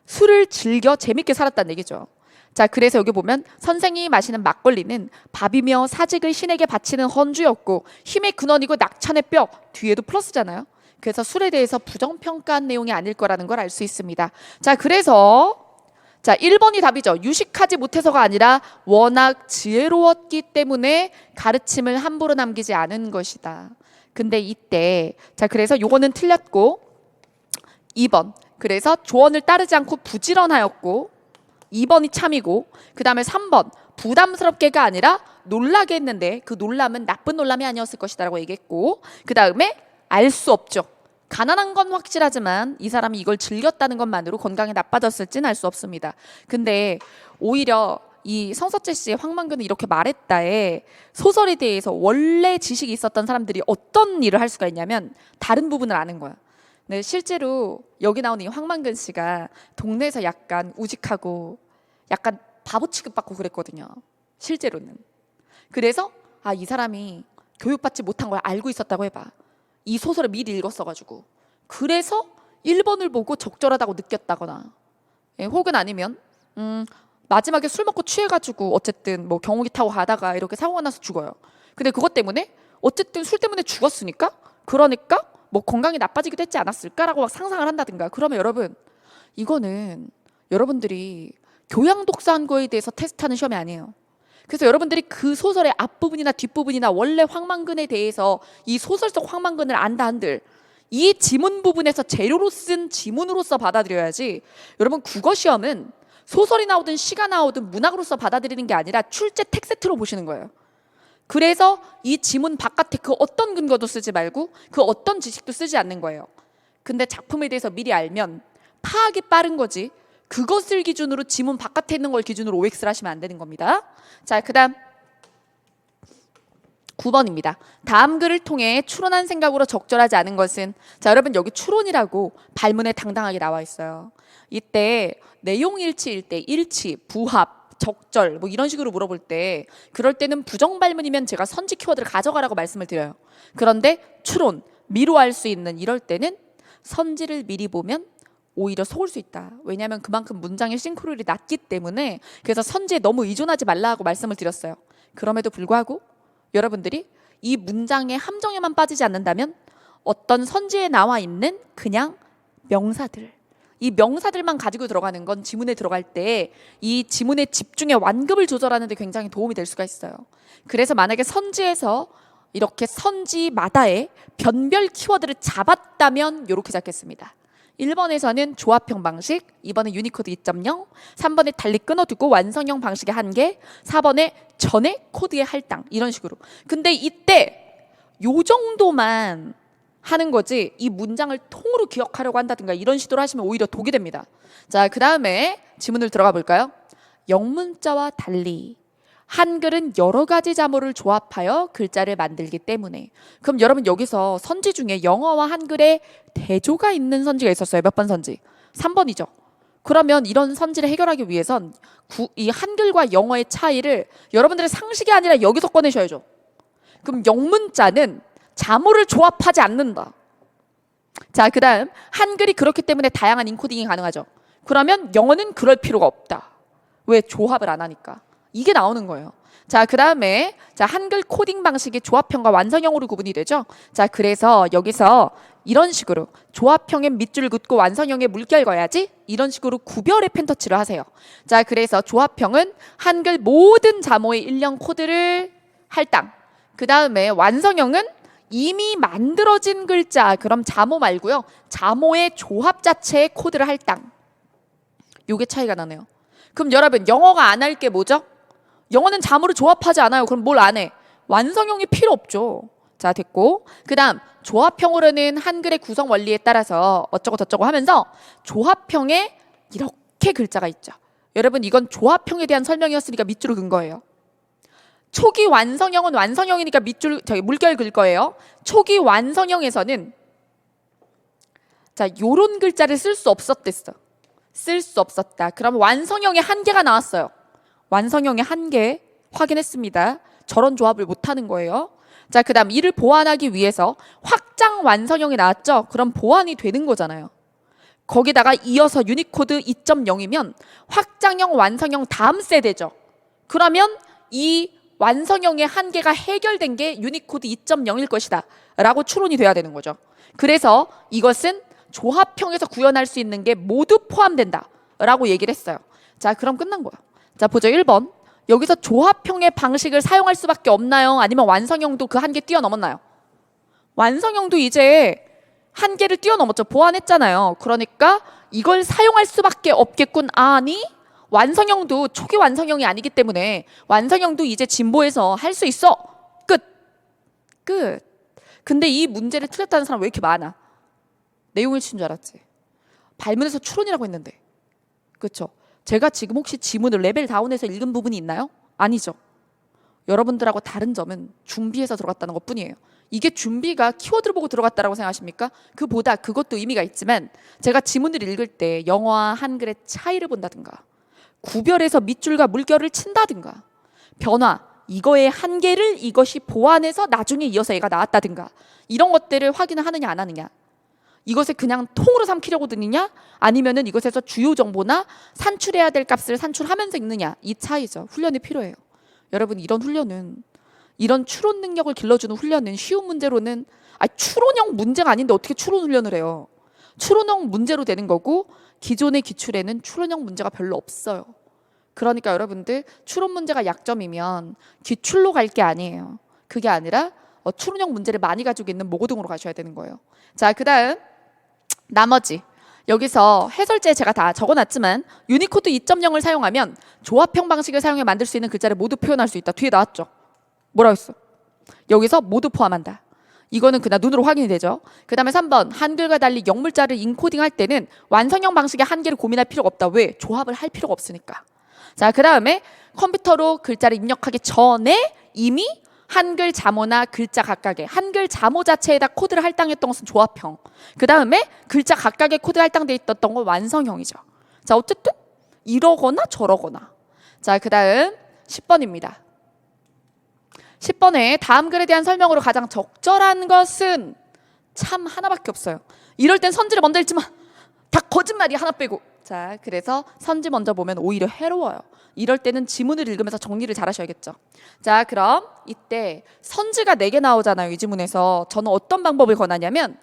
[SPEAKER 1] 술을 즐겨 재밌게 살았다는 얘기죠. 자, 그래서 여기 보면 선생이 마시는 막걸리는 밥이며 사직을 신에게 바치는 헌주였고 힘의 근원이고 낙천의 뼈, 뒤에도 플러스잖아요. 그래서 술에 대해서 부정평가한 내용이 아닐 거라는 걸 알 수 있습니다. 자, 그래서 1번이 답이죠. 유식하지 못해서가 아니라 워낙 지혜로웠기 때문에 가르침을 함부로 남기지 않은 것이다. 근데 이때 그래서 요거는 틀렸고 2번. 그래서 조언을 따르지 않고 부지런하였고 2번이 참이고 그 다음에 3번. 부담스럽게가 아니라 놀라게 했는데 그 놀람은 나쁜 놀람이 아니었을 것이다 라고 얘기했고 그 다음에 알 수 없죠. 가난한 건 확실하지만 이 사람이 이걸 즐겼다는 것만으로 건강이 나빠졌을지는 알 수 없습니다. 근데 오히려 이 성서재 씨의 황만근은 이렇게 말했다에 소설에 대해서 원래 지식이 있었던 사람들이 어떤 일을 할 수가 있냐면 다른 부분을 아는 거야. 네, 실제로 여기 나오는 이 황만근 씨가 동네에서 약간 우직하고 약간 바보 취급받고 그랬거든요. 실제로는. 그래서 이 사람이 교육받지 못한 걸 알고 있었다고 해봐. 이 소설을 미리 읽었어가지고 그래서 1번을 보고 적절하다고 느꼈다거나 혹은 아니면 마지막에 술 먹고 취해가지고 어쨌든 뭐 경운기 타고 가다가 이렇게 사고가 나서 죽어요. 근데 그것 때문에 어쨌든 술 때문에 죽었으니까 그러니까 뭐 건강이 나빠지기도 했지 않았을까라고 막 상상을 한다든가. 그러면 여러분 이거는 여러분들이 교양 독서한 거에 대해서 테스트하는 시험이 아니에요. 그래서 여러분들이 그 소설의 앞부분이나 뒷부분이나 원래 황만근에 대해서 이 소설 속 황만근을 안다 한들 이 지문 부분에서 재료로 쓴 지문으로서 받아들여야지. 여러분 국어 시험은 소설이 나오든 시가 나오든 문학으로서 받아들이는 게 아니라 출제 텍스트로 보시는 거예요. 그래서 이 지문 바깥에 그 어떤 근거도 쓰지 말고 그 어떤 지식도 쓰지 않는 거예요. 근데 작품에 대해서 미리 알면 파악이 빠른 거지 그것을 기준으로 지문 바깥에 있는 걸 기준으로 OX를 하시면 안 되는 겁니다. 자, 그 다음 9번입니다. 다음 글을 통해 추론한 생각으로 적절하지 않은 것은 여러분 여기 추론이라고 발문에 당당하게 나와 있어요. 이때 내용 일치일 때 일치, 부합, 적절 뭐 이런 식으로 물어볼 때 그럴 때는 부정 발문이면 제가 선지 키워드를 가져가라고 말씀을 드려요. 그런데 추론, 미루어 할 수 있는 이럴 때는 선지를 미리 보면 오히려 속을 수 있다. 왜냐하면 그만큼 문장의 싱크로율이 낮기 때문에 그래서 선지에 너무 의존하지 말라고 말씀을 드렸어요. 그럼에도 불구하고 여러분들이 이 문장의 함정에만 빠지지 않는다면 어떤 선지에 나와 있는 그냥 명사들 이 명사들만 가지고 들어가는 건 지문에 들어갈 때 이 지문의 집중의 완급을 조절하는 데 굉장히 도움이 될 수가 있어요. 그래서 만약에 선지에서 이렇게 선지마다의 변별 키워드를 잡았다면 이렇게 잡겠습니다. 1번에서는 조합형 방식, 2번은 유니코드 2.0, 3번에 달리 끊어두고 완성형 방식의 한계, 4번에 전에 코드의 할당 이런 식으로. 근데 이때 요 정도만 하는 거지 이 문장을 통으로 기억하려고 한다든가 이런 시도를 하시면 오히려 독이 됩니다. 자, 그 다음에 지문을 들어가 볼까요? 영문자와 달리 한글은 여러 가지 자모를 조합하여 글자를 만들기 때문에. 그럼 여러분 여기서 선지 중에 영어와 한글에 대조가 있는 선지가 있었어요. 몇 번 선지? 3번이죠. 그러면 이런 선지를 해결하기 위해선 이 한글과 영어의 차이를 여러분들의 상식이 아니라 여기서 꺼내셔야죠. 그럼 영문자는 자모를 조합하지 않는다. 자, 그 다음 한글이 그렇기 때문에 다양한 인코딩이 가능하죠. 그러면 영어는 그럴 필요가 없다. 왜? 조합을 안 하니까. 이게 나오는 거예요. 자, 그 다음에 한글 코딩 방식이 조합형과 완성형으로 구분이 되죠. 자, 그래서 여기서 이런 식으로 조합형엔 밑줄 긋고 완성형에 물결 거야지 이런 식으로 구별의 펜터치를 하세요. 자, 그래서 조합형은 한글 모든 자모의 일련 코드를 할당, 그 다음에 완성형은 이미 만들어진 글자. 그럼 자모 말고요. 자모의 조합 자체의 코드를 할당. 요게 차이가 나네요. 그럼 여러분 영어가 안 할 게 뭐죠? 영어는 자모를 조합하지 않아요. 그럼 뭘 안 해? 완성형이 필요 없죠. 자, 됐고. 그 다음 조합형으로는 한글의 구성 원리에 따라서 어쩌고 저쩌고 하면서 조합형에 이렇게 글자가 있죠. 여러분 이건 조합형에 대한 설명이었으니까 밑줄을 긋은 거예요. 초기 완성형은 완성형이니까 밑줄 물결 긋을 거예요. 초기 완성형에서는 자, 요런 글자를 쓸 수 없었댔어. 쓸 수 없었다. 그럼 완성형의 한계가 나왔어요. 완성형의 한계 확인했습니다. 저런 조합을 못하는 거예요. 자, 그 다음 이를 보완하기 위해서 확장 완성형이 나왔죠. 그럼 보완이 되는 거잖아요. 거기다가 이어서 유니코드 2.0이면 확장형 완성형 다음 세대죠. 그러면 이 완성형의 한계가 해결된 게 유니코드 2.0일 것이다 라고 추론이 돼야 되는 거죠. 그래서 이것은 조합형에서 구현할 수 있는 게 모두 포함된다 라고 얘기를 했어요. 자, 그럼 끝난 거야. 자, 보죠. 1번. 여기서 조합형의 방식을 사용할 수밖에 없나요? 아니면 완성형도 그 한계 뛰어넘었나요? 완성형도 이제 한계를 뛰어넘었죠. 보완했잖아요. 그러니까 이걸 사용할 수밖에 없겠군. 아니, 완성형도 초기 완성형이 아니기 때문에 완성형도 이제 진보해서 할 수 있어. 끝. 끝. 근데 이 문제를 틀렸다는 사람 왜 이렇게 많아? 내용을 친 줄 알았지. 발문에서 추론이라고 했는데. 그렇죠? 제가 지금 혹시 지문을 레벨 다운해서 읽은 부분이 있나요? 아니죠. 여러분들하고 다른 점은 준비해서 들어갔다는 것뿐이에요. 이게 준비가 키워드를 보고 들어갔다라고 생각하십니까? 그보다 그것도 의미가 있지만 제가 지문을 읽을 때 영어와 한글의 차이를 본다든가 구별해서 밑줄과 물결을 친다든가 변화, 이거의 한계를 이것이 보완해서 나중에 이어서 얘가 나왔다든가 이런 것들을 확인을 하느냐 안 하느냐, 이것을 그냥 통으로 삼키려고 드느냐 아니면은 이것에서 주요 정보나 산출해야 될 값을 산출하면서 읽느냐, 이 차이죠. 훈련이 필요해요. 여러분 이런 훈련은, 이런 추론 능력을 길러주는 훈련은 쉬운 문제로는 추론형 문제가 아닌데 어떻게 추론 훈련을 해요. 추론형 문제로 되는 거고 기존의 기출에는 추론형 문제가 별로 없어요. 그러니까 여러분들 추론 문제가 약점이면 기출로 갈 게 아니에요. 그게 아니라 추론형 문제를 많이 가지고 있는 모고등으로 가셔야 되는 거예요. 자, 그 다음 나머지 여기서 해설지에 제가 다 적어놨지만 유니코드 2.0을 사용하면 조합형 방식을 사용해 만들 수 있는 글자를 모두 표현할 수 있다. 뒤에 나왔죠. 뭐라고 했어? 여기서 모두 포함한다. 이거는 그냥 눈으로 확인이 되죠. 그 다음에 3번 한글과 달리 영물자를 인코딩할 때는 완성형 방식의 한계를 고민할 필요가 없다. 왜? 조합을 할 필요가 없으니까. 자, 그 다음에 컴퓨터로 글자를 입력하기 전에 이미 한글 자모나 글자 각각의 한글 자모 자체에다 코드를 할당했던 것은 조합형. 그 다음에 글자 각각의 코드 할당돼 있었던 건 완성형이죠. 자, 어쨌든 이러거나 저러거나. 자, 그 다음 10번입니다. 10번에 다음 글에 대한 설명으로 가장 적절한 것은 참 하나밖에 없어요. 이럴 땐 선지를 먼저 읽지만 다 거짓말이 하나 빼고. 자, 그래서 선지 먼저 보면 오히려 해로워요. 이럴 때는 지문을 읽으면서 정리를 잘 하셔야겠죠. 자, 그럼 이때 선지가 4개 나오잖아요. 이 지문에서. 저는 어떤 방법을 권하냐면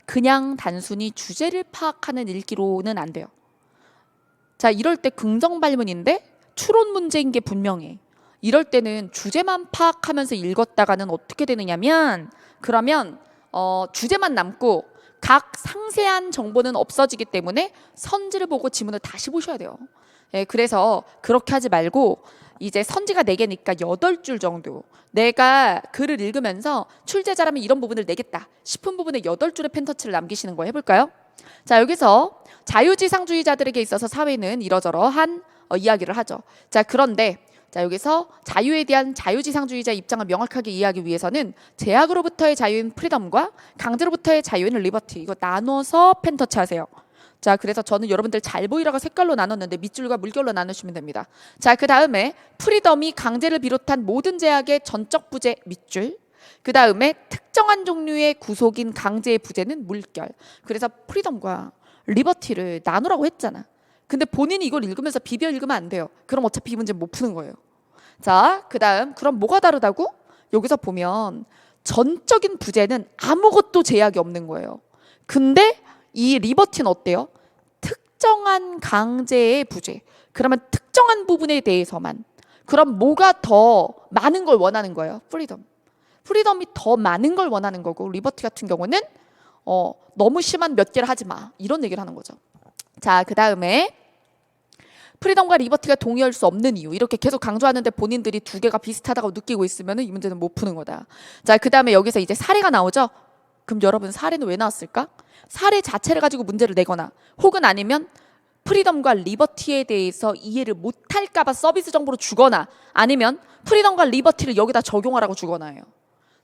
[SPEAKER 1] 그냥 단순히 주제를 파악하는 읽기로는 안 돼요. 자, 이럴 때 긍정 발문인데 추론 문제인 게 분명해. 이럴 때는 주제만 파악하면서 읽었다가는 어떻게 되느냐면 그러면 주제만 남고 각 상세한 정보는 없어지기 때문에 선지를 보고 지문을 다시 보셔야 돼요. 예, 그래서 그렇게 하지 말고 이제 선지가 4개니까 8줄 정도 내가 글을 읽으면서 출제자라면 이런 부분을 내겠다 싶은 부분에 8줄의 펜터치를 남기시는 거 해볼까요? 자, 여기서 자유지상주의자들에게 있어서 사회는 이러저러한 이야기를 하죠. 자, 그런데 자, 여기서 자유에 대한 자유지상주의자 입장을 명확하게 이해하기 위해서는 제약으로부터의 자유인 프리덤과 강제로부터의 자유인 리버티, 이거 나눠서 펜터치 하세요. 자, 그래서 저는 여러분들 잘 보이라고 색깔로 나눴는데 밑줄과 물결로 나누시면 됩니다. 자, 그 다음에 프리덤이 강제를 비롯한 모든 제약의 전적 부재 밑줄, 그 다음에 특정한 종류의 구속인 강제의 부재는 물결. 그래서 프리덤과 리버티를 나누라고 했잖아. 근데 본인이 이걸 읽으면서 비벼 읽으면 안 돼요. 그럼 어차피 이 문제 못 푸는 거예요. 자, 그 다음 그럼 뭐가 다르다고? 여기서 보면 전적인 부재는 아무것도 제약이 없는 거예요. 근데 이 리버티는 어때요? 특정한 강제의 부재. 그러면 특정한 부분에 대해서만. 그럼 뭐가 더 많은 걸 원하는 거예요? 프리덤. 프리덤이 더 많은 걸 원하는 거고, 리버티 같은 경우는 너무 심한 몇 개를 하지 마, 이런 얘기를 하는 거죠. 자, 그 다음에 프리덤과 리버티가 동의할 수 없는 이유, 이렇게 계속 강조하는데 본인들이 두 개가 비슷하다고 느끼고 있으면 이 문제는 못 푸는 거다. 자, 그 다음에 여기서 이제 사례가 나오죠. 그럼 여러분, 사례는 왜 나왔을까? 사례 자체를 가지고 문제를 내거나 혹은 아니면 프리덤과 리버티에 대해서 이해를 못할까 봐 서비스 정보로 주거나 아니면 프리덤과 리버티를 여기다 적용하라고 주거나 해요.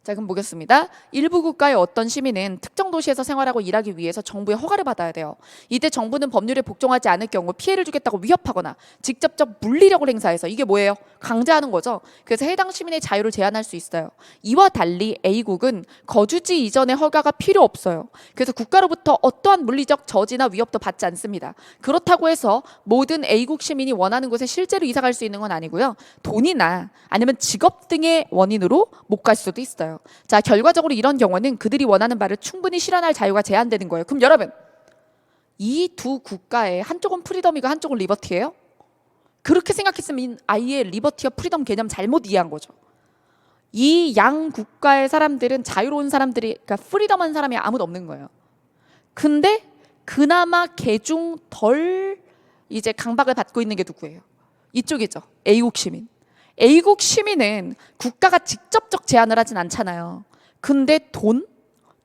[SPEAKER 1] 자, 그럼 보겠습니다. 일부 국가의 어떤 시민은 특정 도시에서 생활하고 일하기 위해서 정부의 허가를 받아야 돼요. 이때 정부는 법률에 복종하지 않을 경우 피해를 주겠다고 위협하거나 직접적 물리력을 행사해서, 이게 뭐예요? 강제하는 거죠. 그래서 해당 시민의 자유를 제한할 수 있어요. 이와 달리 A국은 거주지 이전의 허가가 필요 없어요. 그래서 국가로부터 어떠한 물리적 저지나 위협도 받지 않습니다. 그렇다고 해서 모든 A국 시민이 원하는 곳에 실제로 이사 갈 수 있는 건 아니고요. 돈이나 아니면 직업 등의 원인으로 못 갈 수도 있어요. 자, 결과적으로 이런 경우는 그들이 원하는 바를 충분히 실현할 자유가 제한되는 거예요. 그럼 여러분, 이 두 국가의 한쪽은 프리덤이고 한쪽은 리버티예요? 그렇게 생각했으면 아예 리버티와 프리덤 개념 잘못 이해한 거죠. 이 양 국가의 사람들은 자유로운 사람들이, 그러니까 프리덤한 사람이 아무도 없는 거예요. 근데 그나마 개중 덜 이제 강박을 받고 있는 게 누구예요? 이쪽이죠. A국 시민. A국 시민은 국가가 직접적 제한을 하진 않잖아요. 근데 돈,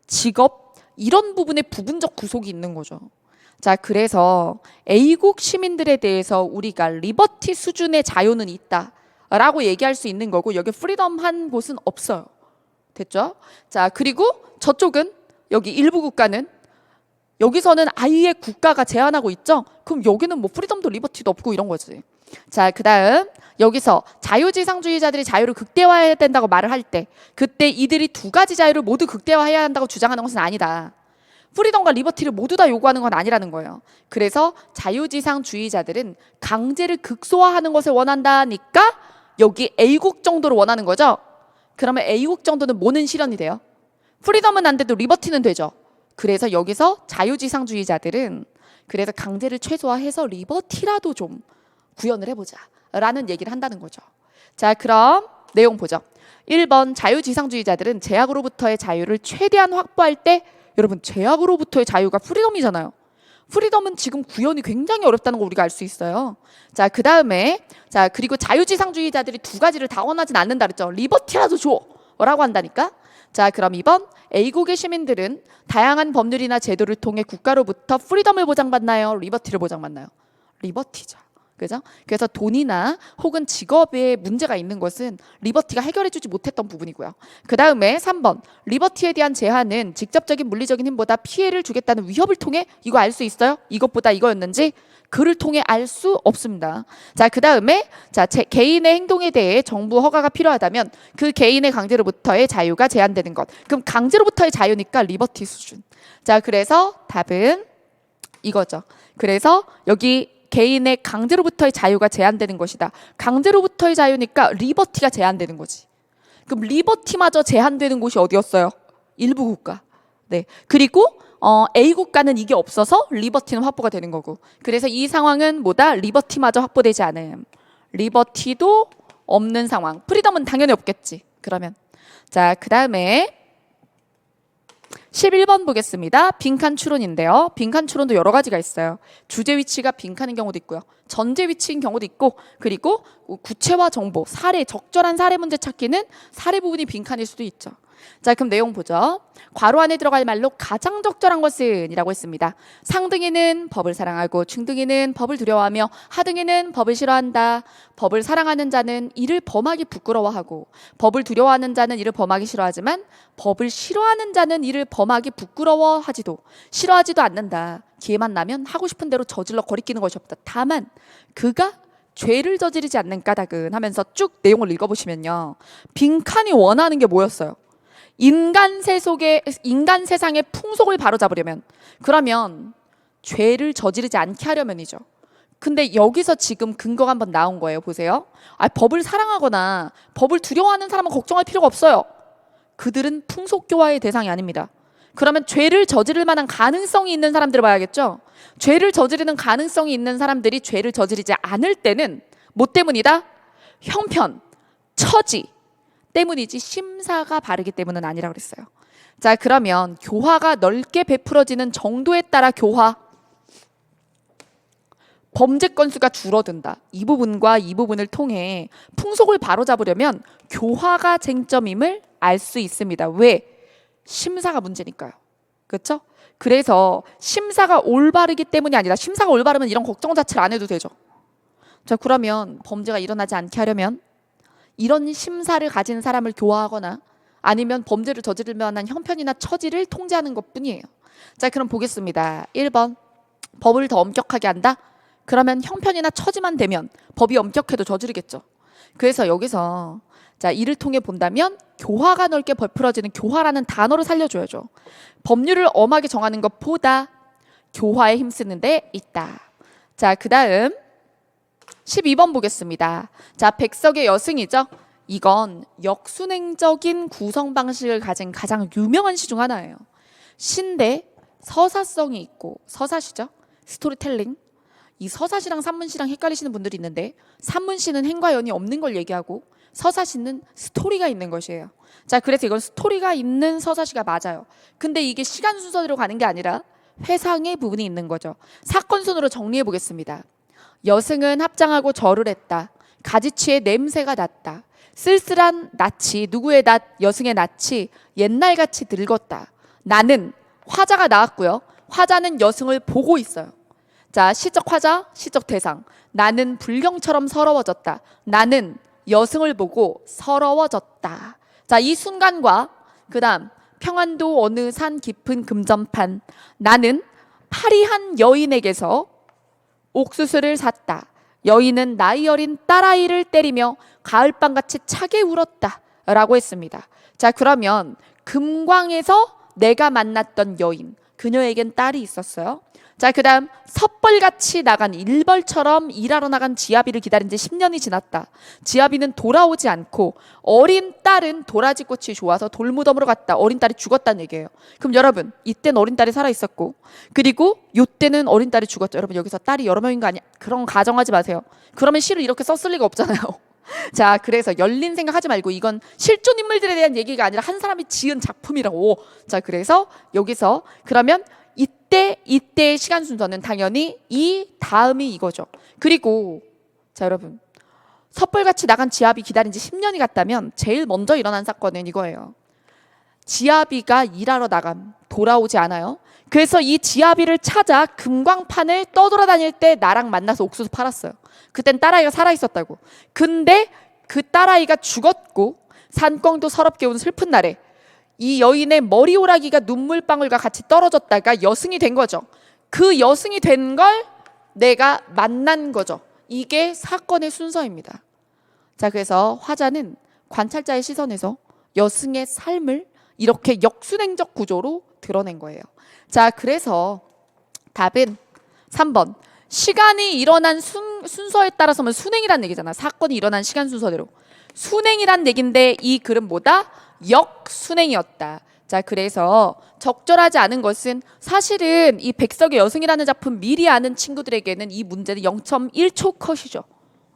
[SPEAKER 1] 직업 이런 부분에 부분적 구속이 있는 거죠. 자, 그래서 A국 시민들에 대해서 우리가 리버티 수준의 자유는 있다라고 얘기할 수 있는 거고, 여기 프리덤한 곳은 없어요. 됐죠? 자, 그리고 저쪽은 여기 일부 국가는 여기서는 아예 국가가 제한하고 있죠? 그럼 여기는 뭐 프리덤도 리버티도 없고 이런 거지. 자, 그 다음 여기서 자유지상주의자들이 자유를 극대화해야 된다고 말을 할 때, 그때 이들이 두 가지 자유를 모두 극대화해야 한다고 주장하는 것은 아니다. 프리덤과 리버티를 모두 다 요구하는 건 아니라는 거예요. 그래서 자유지상주의자들은 강제를 극소화하는 것을 원한다니까 여기 A국 정도를 원하는 거죠. 그러면 A국 정도는 뭐는 실현이 돼요? 프리덤은 안 돼도 리버티는 되죠. 그래서 여기서 자유지상주의자들은 그래서 강제를 최소화해서 리버티라도 좀 구현을 해보자 라는 얘기를 한다는 거죠. 자, 그럼 내용 보죠. 1번, 자유지상주의자들은 제약으로부터의 자유를 최대한 확보할 때, 여러분 제약으로부터의 자유가 프리덤이잖아요. 프리덤은 지금 구현이 굉장히 어렵다는 거 우리가 알 수 있어요. 자, 그 다음에 자, 그리고 자유지상주의자들이 두 가지를 다 원하진 않는다 그랬죠. 리버티라도 줘 라고 한다니까. 자, 그럼 2번, A국의 시민들은 다양한 법률이나 제도를 통해 국가로부터 프리덤을 보장받나요? 리버티를 보장받나요? 리버티죠. 그죠? 그래서 돈이나 혹은 직업에 문제가 있는 것은 리버티가 해결해주지 못했던 부분이고요. 그 다음에 3번, 리버티에 대한 제한은 직접적인 물리적인 힘보다 피해를 주겠다는 위협을 통해, 이거 알 수 있어요? 이것보다 이거였는지 그를 통해 알 수 없습니다. 자, 그 다음에 자, 개인의 행동에 대해 정부 허가가 필요하다면 그 개인의 강제로부터의 자유가 제한되는 것. 그럼 강제로부터의 자유니까 리버티 수준. 자, 그래서 답은 이거죠. 그래서 여기 개인의 강제로부터의 자유가 제한되는 것이다. 강제로부터의 자유니까 리버티가 제한되는 거지. 그럼 리버티마저 제한되는 곳이 어디였어요? 일부 국가. 네. 그리고 A 국가는 이게 없어서 리버티는 확보가 되는 거고. 그래서 이 상황은 뭐다? 리버티마저 확보되지 않음. 리버티도 없는 상황. 프리덤은 당연히 없겠지. 그러면 자, 그 다음에 11번 보겠습니다. 빈칸 추론인데요. 빈칸 추론도 여러 가지가 있어요. 주제 위치가 빈칸인 경우도 있고요. 전제 위치인 경우도 있고, 그리고 구체화 정보, 사례, 적절한 사례 문제 찾기는 사례 부분이 빈칸일 수도 있죠. 자, 그럼 내용 보죠. 괄호 안에 들어갈 말로 가장 적절한 것은 이라고 했습니다. 상등이는 법을 사랑하고 중등이는 법을 두려워하며 하등이는 법을 싫어한다. 법을 사랑하는 자는 이를 범하기 부끄러워하고 법을 두려워하는 자는 이를 범하기 싫어하지만 법을 싫어하는 자는 이를 범하기 부끄러워하지도 싫어하지도 않는다. 기회만 나면 하고 싶은 대로 저질러 거리끼는 것이 없다. 다만 그가 죄를 저지르지 않는 까닭은 하면서 쭉 내용을 읽어보시면요. 빈칸이 원하는 게 뭐였어요? 인간 세상의 풍속을 바로잡으려면, 그러면 죄를 저지르지 않게 하려면이죠. 근데 여기서 지금 근거가 한번 나온 거예요. 보세요. 법을 사랑하거나 법을 두려워하는 사람은 걱정할 필요가 없어요. 그들은 풍속교화의 대상이 아닙니다. 그러면 죄를 저지를 만한 가능성이 있는 사람들을 봐야겠죠. 죄를 저지르는 가능성이 있는 사람들이 죄를 저지르지 않을 때는 뭐 때문이다? 형편, 처지, 때문이지 심사가 바르기 때문은 아니라고 그랬어요. 자, 그러면 교화가 넓게 베풀어지는 정도에 따라 교화 범죄 건수가 줄어든다. 이 부분과 이 부분을 통해 풍속을 바로잡으려면 교화가 쟁점임을 알 수 있습니다. 왜? 심사가 문제니까요. 그렇죠? 그래서 심사가 올바르기 때문이 아니라 심사가 올바르면 이런 걱정 자체를 안 해도 되죠. 자, 그러면 범죄가 일어나지 않게 하려면 이런 심사를 가진 사람을 교화하거나 아니면 범죄를 저지를 만한 형편이나 처지를 통제하는 것뿐이에요. 자, 그럼 보겠습니다. 1번 법을 더 엄격하게 한다? 그러면 형편이나 처지만 되면 법이 엄격해도 저지르겠죠. 그래서 여기서 자, 이를 통해 본다면 교화가 넓게 베풀어지는 교화라는 단어를 살려줘야죠. 법률을 엄하게 정하는 것보다 교화에 힘쓰는 데 있다. 자, 그 다음 12번 보겠습니다. 자, 백석의 여승이죠. 이건 역순행적인 구성 방식을 가진 가장 유명한 시 중 하나예요. 시인데 서사성이 있고, 서사시죠. 스토리텔링. 이 서사시랑 산문시랑 헷갈리시는 분들이 있는데 산문시는 행과 연이 없는 걸 얘기하고 서사시는 스토리가 있는 것이에요. 자, 그래서 이건 스토리가 있는 서사시가 맞아요. 근데 이게 시간 순서대로 가는 게 아니라 회상의 부분이 있는 거죠. 사건 순으로 정리해 보겠습니다. 여승은 합장하고 절을 했다. 가지치의 냄새가 났다. 쓸쓸한 낯이, 누구의 낯? 여승의 낯이 옛날같이 늙었다. 나는, 화자가 나왔고요. 화자는 여승을 보고 있어요. 자, 시적 화자, 시적 대상. 나는 불경처럼 서러워졌다. 나는 여승을 보고 서러워졌다. 자, 이 순간과 그 다음 평안도 어느 산 깊은 금전판. 나는 파리한 여인에게서 옥수수를 샀다. 여인은 나이 어린 딸아이를 때리며 가을밤같이 차게 울었다 라고 했습니다. 자, 그러면 금광에서 내가 만났던 여인, 그녀에겐 딸이 있었어요. 자, 그 다음 섣벌같이 나간 일벌처럼 일하러 나간 지아비를 기다린 지 10년이 지났다. 지아비는 돌아오지 않고 어린 딸은 도라지꽃이 좋아서 돌무덤으로 갔다. 어린 딸이 죽었다는 얘기예요. 그럼 여러분, 이때는 어린 딸이 살아있었고 그리고 요때는 어린 딸이 죽었죠. 여러분, 여기서 딸이 여러 명인 거 아니야? 그런 거 가정하지 마세요. 그러면 시를 이렇게 썼을 리가 없잖아요. 자, 그래서 열린 생각하지 말고 이건 실존 인물들에 대한 얘기가 아니라 한 사람이 지은 작품이라고. 자, 그래서 여기서 그러면 이때의 시간 순서는 당연히 이 다음이 이거죠. 그리고 자, 여러분, 섣불같이 나간 지아비 기다린 지 10년이 갔다면 제일 먼저 일어난 사건은 이거예요. 지아비가 일하러 나감, 돌아오지 않아요. 그래서 이 지아비를 찾아 금광판을 떠돌아다닐 때 나랑 만나서 옥수수 팔았어요. 그땐 딸아이가 살아있었다고. 근데 그 딸아이가 죽었고 산꿩도 서럽게 운 슬픈 날에 이 여인의 머리오라기가 눈물방울과 같이 떨어졌다가 여승이 된 거죠. 그 여승이 된 걸 내가 만난 거죠. 이게 사건의 순서입니다. 자, 그래서 화자는 관찰자의 시선에서 여승의 삶을 이렇게 역순행적 구조로 드러낸 거예요. 자, 그래서 답은 3번. 시간이 일어난 순서에 따라서는 순행이란 얘기잖아. 사건이 일어난 시간 순서대로. 순행이란 얘긴데 이 글은 뭐다? 역순행이었다. 자, 그래서 적절하지 않은 것은 사실은 이 백석의 여승이라는 작품 미리 아는 친구들에게는 이 문제는 0.1초 컷이죠.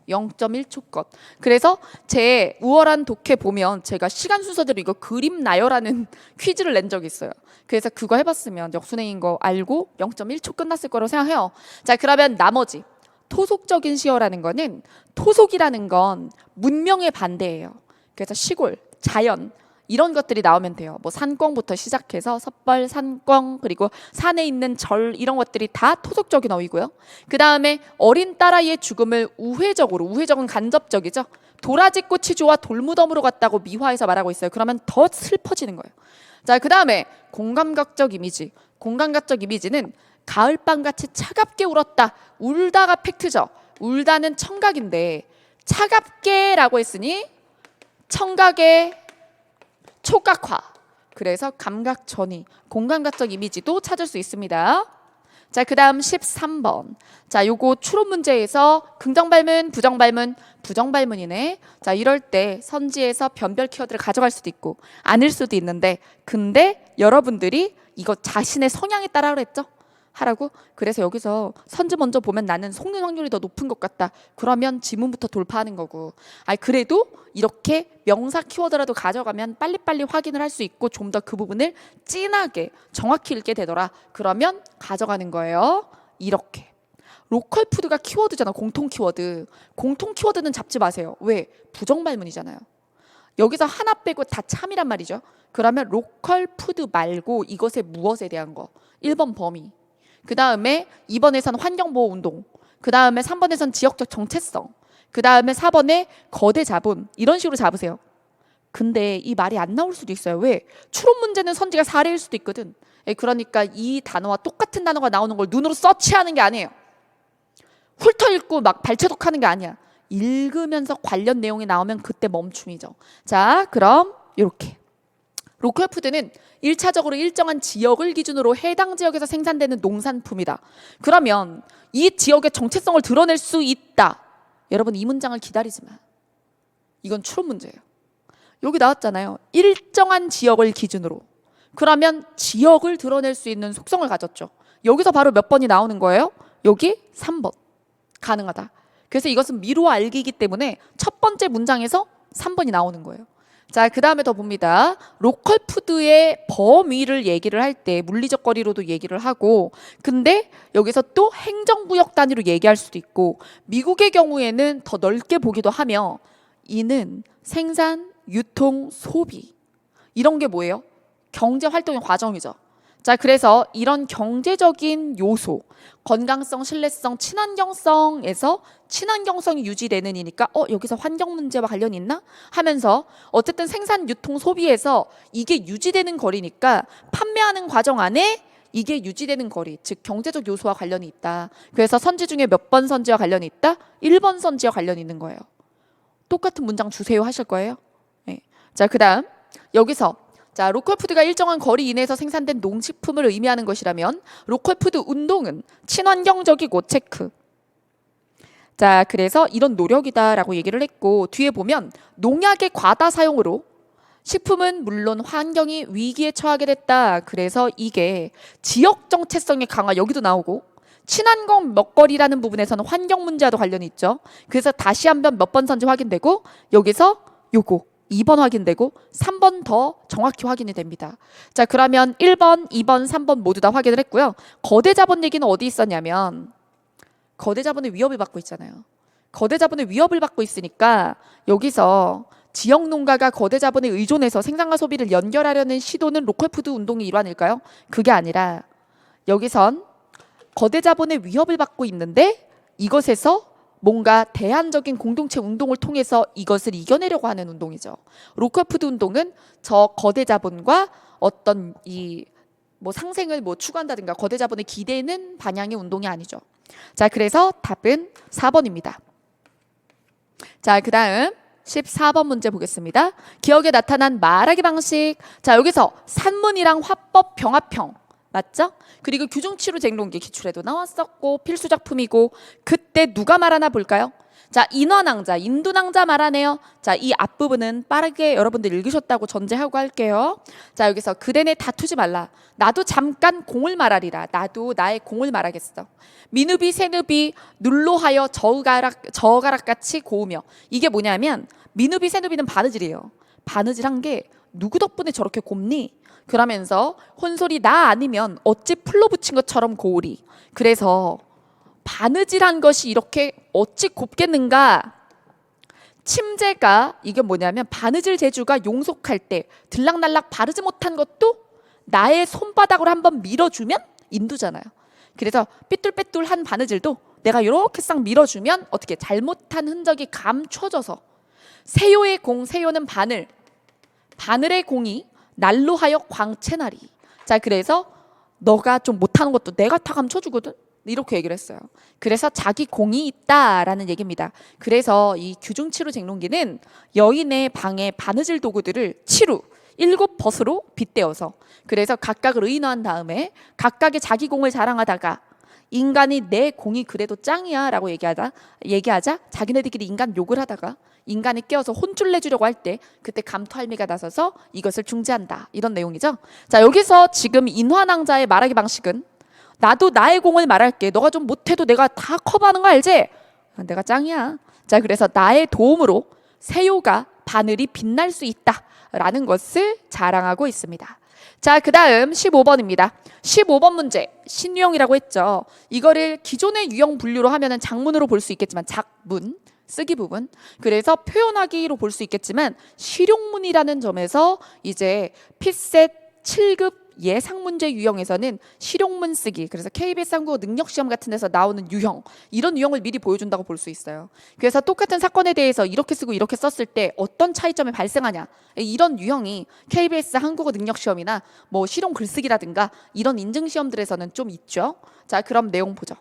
[SPEAKER 1] 0.1초 컷. 그래서 제 우월한 독해 보면 제가 시간 순서대로 이거 그림 나열하는 퀴즈를 낸 적이 있어요. 그래서 그거 해봤으면 역순행인 거 알고 0.1초 끝났을 거라고 생각해요. 자, 그러면 나머지 토속적인 시어라는 거는, 토속이라는 건 문명의 반대예요. 그래서 시골, 자연 이런 것들이 나오면 돼요. 뭐 산꿩부터 시작해서 섣벌, 산꿩, 그리고 산에 있는 절 이런 것들이 다 토속적인 어휘고요. 그 다음에 어린 딸아이의 죽음을 우회적은 간접적이죠. 도라지꽃이 좋아 돌무덤으로 갔다고 미화해서 말하고 있어요. 그러면 더 슬퍼지는 거예요. 자, 그 다음에 공감각적 이미지. 공감각적 이미지는 가을밤같이 차갑게 울었다. 울다가 팩트죠. 울다는 청각인데 차갑게라고 했으니 청각의 촉각화. 그래서 감각 전이, 공감각적 이미지도 찾을 수 있습니다. 자, 그 다음 13번. 자, 요거 추론 문제에서 긍정발문, 부정발문이네. 자, 이럴 때 선지에서 변별 키워드를 가져갈 수도 있고 아닐 수도 있는데, 근데 여러분들이 이거 자신의 성향에 따라 그랬죠? 하라고? 그래서 여기서 선지 먼저 보면 나는 속는 확률이 더 높은 것 같다. 그러면 지문부터 돌파하는 거고. 그래도 이렇게 명사 키워드라도 가져가면 빨리빨리 확인을 할 수 있고 좀 더 그 부분을 진하게 정확히 읽게 되더라. 그러면 가져가는 거예요. 이렇게. 로컬 푸드가 키워드잖아. 공통 키워드. 공통 키워드는 잡지 마세요. 왜? 부정발문이잖아요. 여기서 하나 빼고 다 참이란 말이죠. 그러면 로컬 푸드 말고 이것의 무엇에 대한 거. 1번 범위. 그 다음에 2번에서는 환경보호운동. 그 다음에 3번에서는 지역적 정체성. 그 다음에 4번에 거대 자본. 이런 식으로 잡으세요. 근데 이 말이 안 나올 수도 있어요. 왜? 추론 문제는 선지가 사례일 수도 있거든. 그러니까 이 단어와 똑같은 단어가 나오는 걸 눈으로 서치하는 게 아니에요. 훑어 읽고 막 발췌독하는 게 아니야. 읽으면서 관련 내용이 나오면 그때 멈춤이죠. 자, 그럼 이렇게. 로컬 푸드는 1차적으로 일정한 지역을 기준으로 해당 지역에서 생산되는 농산품이다. 그러면 이 지역의 정체성을 드러낼 수 있다. 여러분 이 문장을 기다리지 마. 이건 추론 문제예요. 여기 나왔잖아요. 일정한 지역을 기준으로. 그러면 지역을 드러낼 수 있는 속성을 가졌죠. 여기서 바로 몇 번이 나오는 거예요? 여기 3번. 가능하다. 그래서 이것은 미루어 알기이기 때문에 첫 번째 문장에서 3번이 나오는 거예요. 자, 그 다음에 더 봅니다. 로컬 푸드의 범위를 얘기를 할 때 물리적 거리로도 얘기를 하고, 근데 여기서 또 행정구역 단위로 얘기할 수도 있고, 미국의 경우에는 더 넓게 보기도 하며, 이는 생산, 유통, 소비 이런 게 뭐예요? 경제 활동의 과정이죠. 자, 그래서 이런 경제적인 요소, 건강성, 신뢰성, 친환경성에서 친환경성이 유지되는 이니까 여기서 환경 문제와 관련이 있나? 하면서 어쨌든 생산, 유통, 소비에서 이게 유지되는 거리니까 판매하는 과정 안에 이게 유지되는 거리, 즉 경제적 요소와 관련이 있다. 그래서 선지 중에 몇 번 선지와 관련이 있다? 1번 선지와 관련이 있는 거예요. 똑같은 문장 주세요 하실 거예요. 네. 자, 그 다음 여기서 자, 로컬푸드가 일정한 거리 이내에서 생산된 농식품을 의미하는 것이라면 로컬푸드 운동은 친환경적이고 체크. 자, 그래서 이런 노력이다라고 얘기를 했고 뒤에 보면 농약의 과다 사용으로 식품은 물론 환경이 위기에 처하게 됐다. 그래서 이게 지역 정체성의 강화 여기도 나오고 친환경 먹거리라는 부분에서는 환경 문제와도 관련이 있죠. 그래서 다시 한번 몇 번 선지 확인되고 여기서 요거 2번 확인되고 3번 더 정확히 확인이 됩니다. 자, 그러면 1번, 2번, 3번 모두 다 확인을 했고요. 거대 자본 얘기는 어디 있었냐면 거대 자본의 위협을 받고 있잖아요. 거대 자본의 위협을 받고 있으니까 여기서 지역 농가가 거대 자본에 의존해서 생산과 소비를 연결하려는 시도는 로컬푸드 운동의 일환일까요? 그게 아니라 여기선 거대 자본의 위협을 받고 있는데 이것에서 뭔가 대안적인 공동체 운동을 통해서 이것을 이겨내려고 하는 운동이죠. 로컬푸드 운동은 저 거대 자본과 어떤 이 뭐 상생을 뭐 추구한다든가 거대 자본에 기대는 방향의 운동이 아니죠. 자, 그래서 답은 4번입니다. 자, 그 다음 14번 문제 보겠습니다. 기억에 나타난 말하기 방식. 자, 여기서 산문이랑 화법 병합형 맞죠? 그리고 규중치로 쟁론기 기출에도 나왔었고 필수 작품이고 그때 누가 말하나 볼까요? 자, 인원왕자, 인두낭자 말하네요. 자, 이 앞부분은 빠르게 여러분들 읽으셨다고 전제하고 할게요. 자, 여기서 그대네 다투지 말라. 나도 잠깐 공을 말하리라. 나도 나의 공을 말하겠어. 미누비 새누비 눌로하여 저가락같이 고우며. 이게 뭐냐면 미누비 새누비는 바느질이에요. 바느질한 게 누구 덕분에 저렇게 곱니? 그러면서 혼소리 나 아니면 어찌 풀로 붙인 것처럼 고우리. 그래서 바느질한 것이 이렇게 어찌 곱겠는가? 침제가 이게 뭐냐면 바느질 재주가 용속할 때 들락날락 바르지 못한 것도 나의 손바닥으로 한번 밀어주면 인두잖아요. 그래서 삐뚤빼뚤한 바느질도 내가 이렇게 싹 밀어주면 어떻게 잘못한 흔적이 감춰져서 세요의 공, 세요는 바늘, 바늘의 공이 날로 하여 광채나리. 자, 그래서 너가 좀 못하는 것도 내가 다 감춰주거든. 이렇게 얘기를 했어요. 그래서 자기 공이 있다라는 얘기입니다. 그래서 이 규중치루 쟁론기는 여인의 방의 바느질 도구들을 치루 7벗으로 빗대어서 그래서 각각을 의인화한 다음에 각각의 자기 공을 자랑하다가 인간이 내 공이 그래도 짱이야 라고 얘기하자 자기네들끼리 인간 욕을 하다가 인간이 깨어서 혼쭐 내주려고 할 때 그때 감투할미가 나서서 이것을 중재한다. 이런 내용이죠. 자, 여기서 지금 인화낭자의 말하기 방식은 나도 나의 공을 말할게. 너가 좀 못해도 내가 다 커버하는 거 알지? 내가 짱이야. 자, 그래서 나의 도움으로 세요가 바늘이 빛날 수 있다라는 것을 자랑하고 있습니다. 자, 그 다음 15번입니다. 15번 문제, 신유형이라고 했죠. 이거를 기존의 유형 분류로 하면은 장문으로 볼 수 있겠지만 작문, 쓰기 부분. 그래서 표현하기로 볼 수 있겠지만 실용문이라는 점에서 이제 피셋 7급 예상 문제 유형에서는 실용문 쓰기, 그래서 KBS 한국어 능력 시험 같은 데서 나오는 유형, 이런 유형을 미리 보여준다고 볼 수 있어요. 그래서 똑같은 사건에 대해서 이렇게 쓰고 이렇게 썼을 때 어떤 차이점이 발생하냐, 이런 유형이 KBS 한국어 능력 시험이나 뭐 실용 글쓰기라든가 이런 인증 시험들에서는 좀 있죠. 자, 그럼 내용 보죠.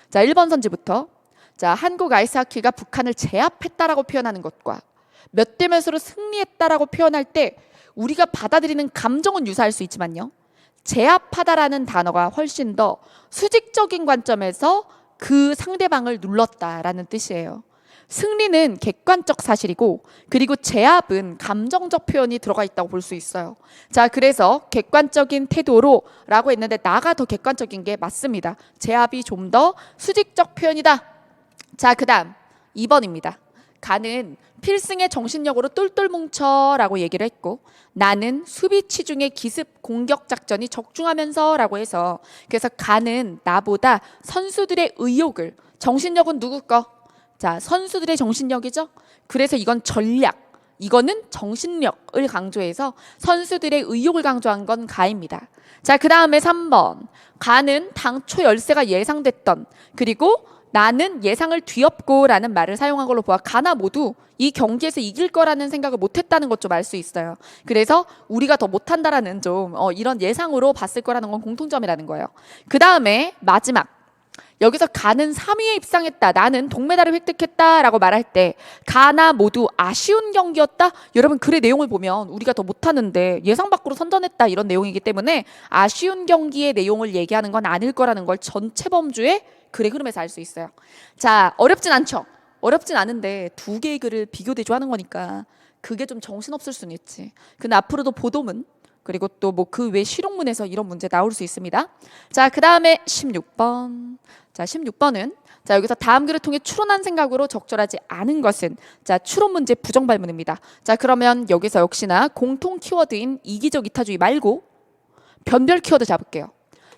[SPEAKER 1] 자, 1번 선지부터. 자, 한국 아이스하키가 북한을 제압했다라고 표현하는 것과 몇 대 몇으로 승리했다라고 표현할 때 우리가 받아들이는 감정은 유사할 수 있지만요, 제압하다라는 단어가 훨씬 더 수직적인 관점에서 그 상대방을 눌렀다라는 뜻이에요. 승리는 객관적 사실이고, 그리고 제압은 감정적 표현이 들어가 있다고 볼 수 있어요. 자, 그래서 객관적인 태도로 라고 했는데 나가 더 객관적인 게 맞습니다. 제압이 좀 더 수직적 표현이다. 자, 그 다음 2번입니다. 가는 필승의 정신력으로 똘똘 뭉쳐 라고 얘기를 했고, 나는 수비 치중의 기습 공격 작전이 적중하면서 라고 해서, 그래서 가는 나보다 선수들의 의욕을, 정신력은 누구 거? 자, 선수들의 정신력이죠. 그래서 이건 전략, 이거는 정신력을 강조해서 선수들의 의욕을 강조한 건 가입니다. 자, 그 다음에 3번. 가는 당초 열세가 예상됐던, 그리고 나는 예상을 뒤엎고 라는 말을 사용한 걸로 보아 가나 모두 이 경기에서 이길 거라는 생각을 못했다는 것 좀 알 수 있어요. 그래서 우리가 더 못한다라는 좀 이런 예상으로 봤을 거라는 건 공통점이라는 거예요. 그 다음에 마지막. 여기서 가는 3위에 입상했다, 나는 동메달을 획득했다라고 말할 때 가나 모두 아쉬운 경기였다. 여러분, 글의 내용을 보면 우리가 더 못하는데 예상 밖으로 선전했다, 이런 내용이기 때문에 아쉬운 경기의 내용을 얘기하는 건 아닐 거라는 걸 전체 범주의 글의 흐름에서 알 수 있어요. 자, 어렵진 않죠. 어렵진 않은데 두 개의 글을 비교 대조하는 거니까 그게 좀 정신없을 수는 있지. 근데 앞으로도 보도문, 그리고 또 뭐 그 외 실용문에서 이런 문제 나올 수 있습니다. 자, 그 다음에 16번. 자, 16번은 자, 여기서 다음 글을 통해 추론한 생각으로 적절하지 않은 것은, 자, 추론 문제 부정 발문입니다. 자, 그러면 여기서 역시나 공통 키워드인 이기적 이타주의 말고 변별 키워드 잡을게요.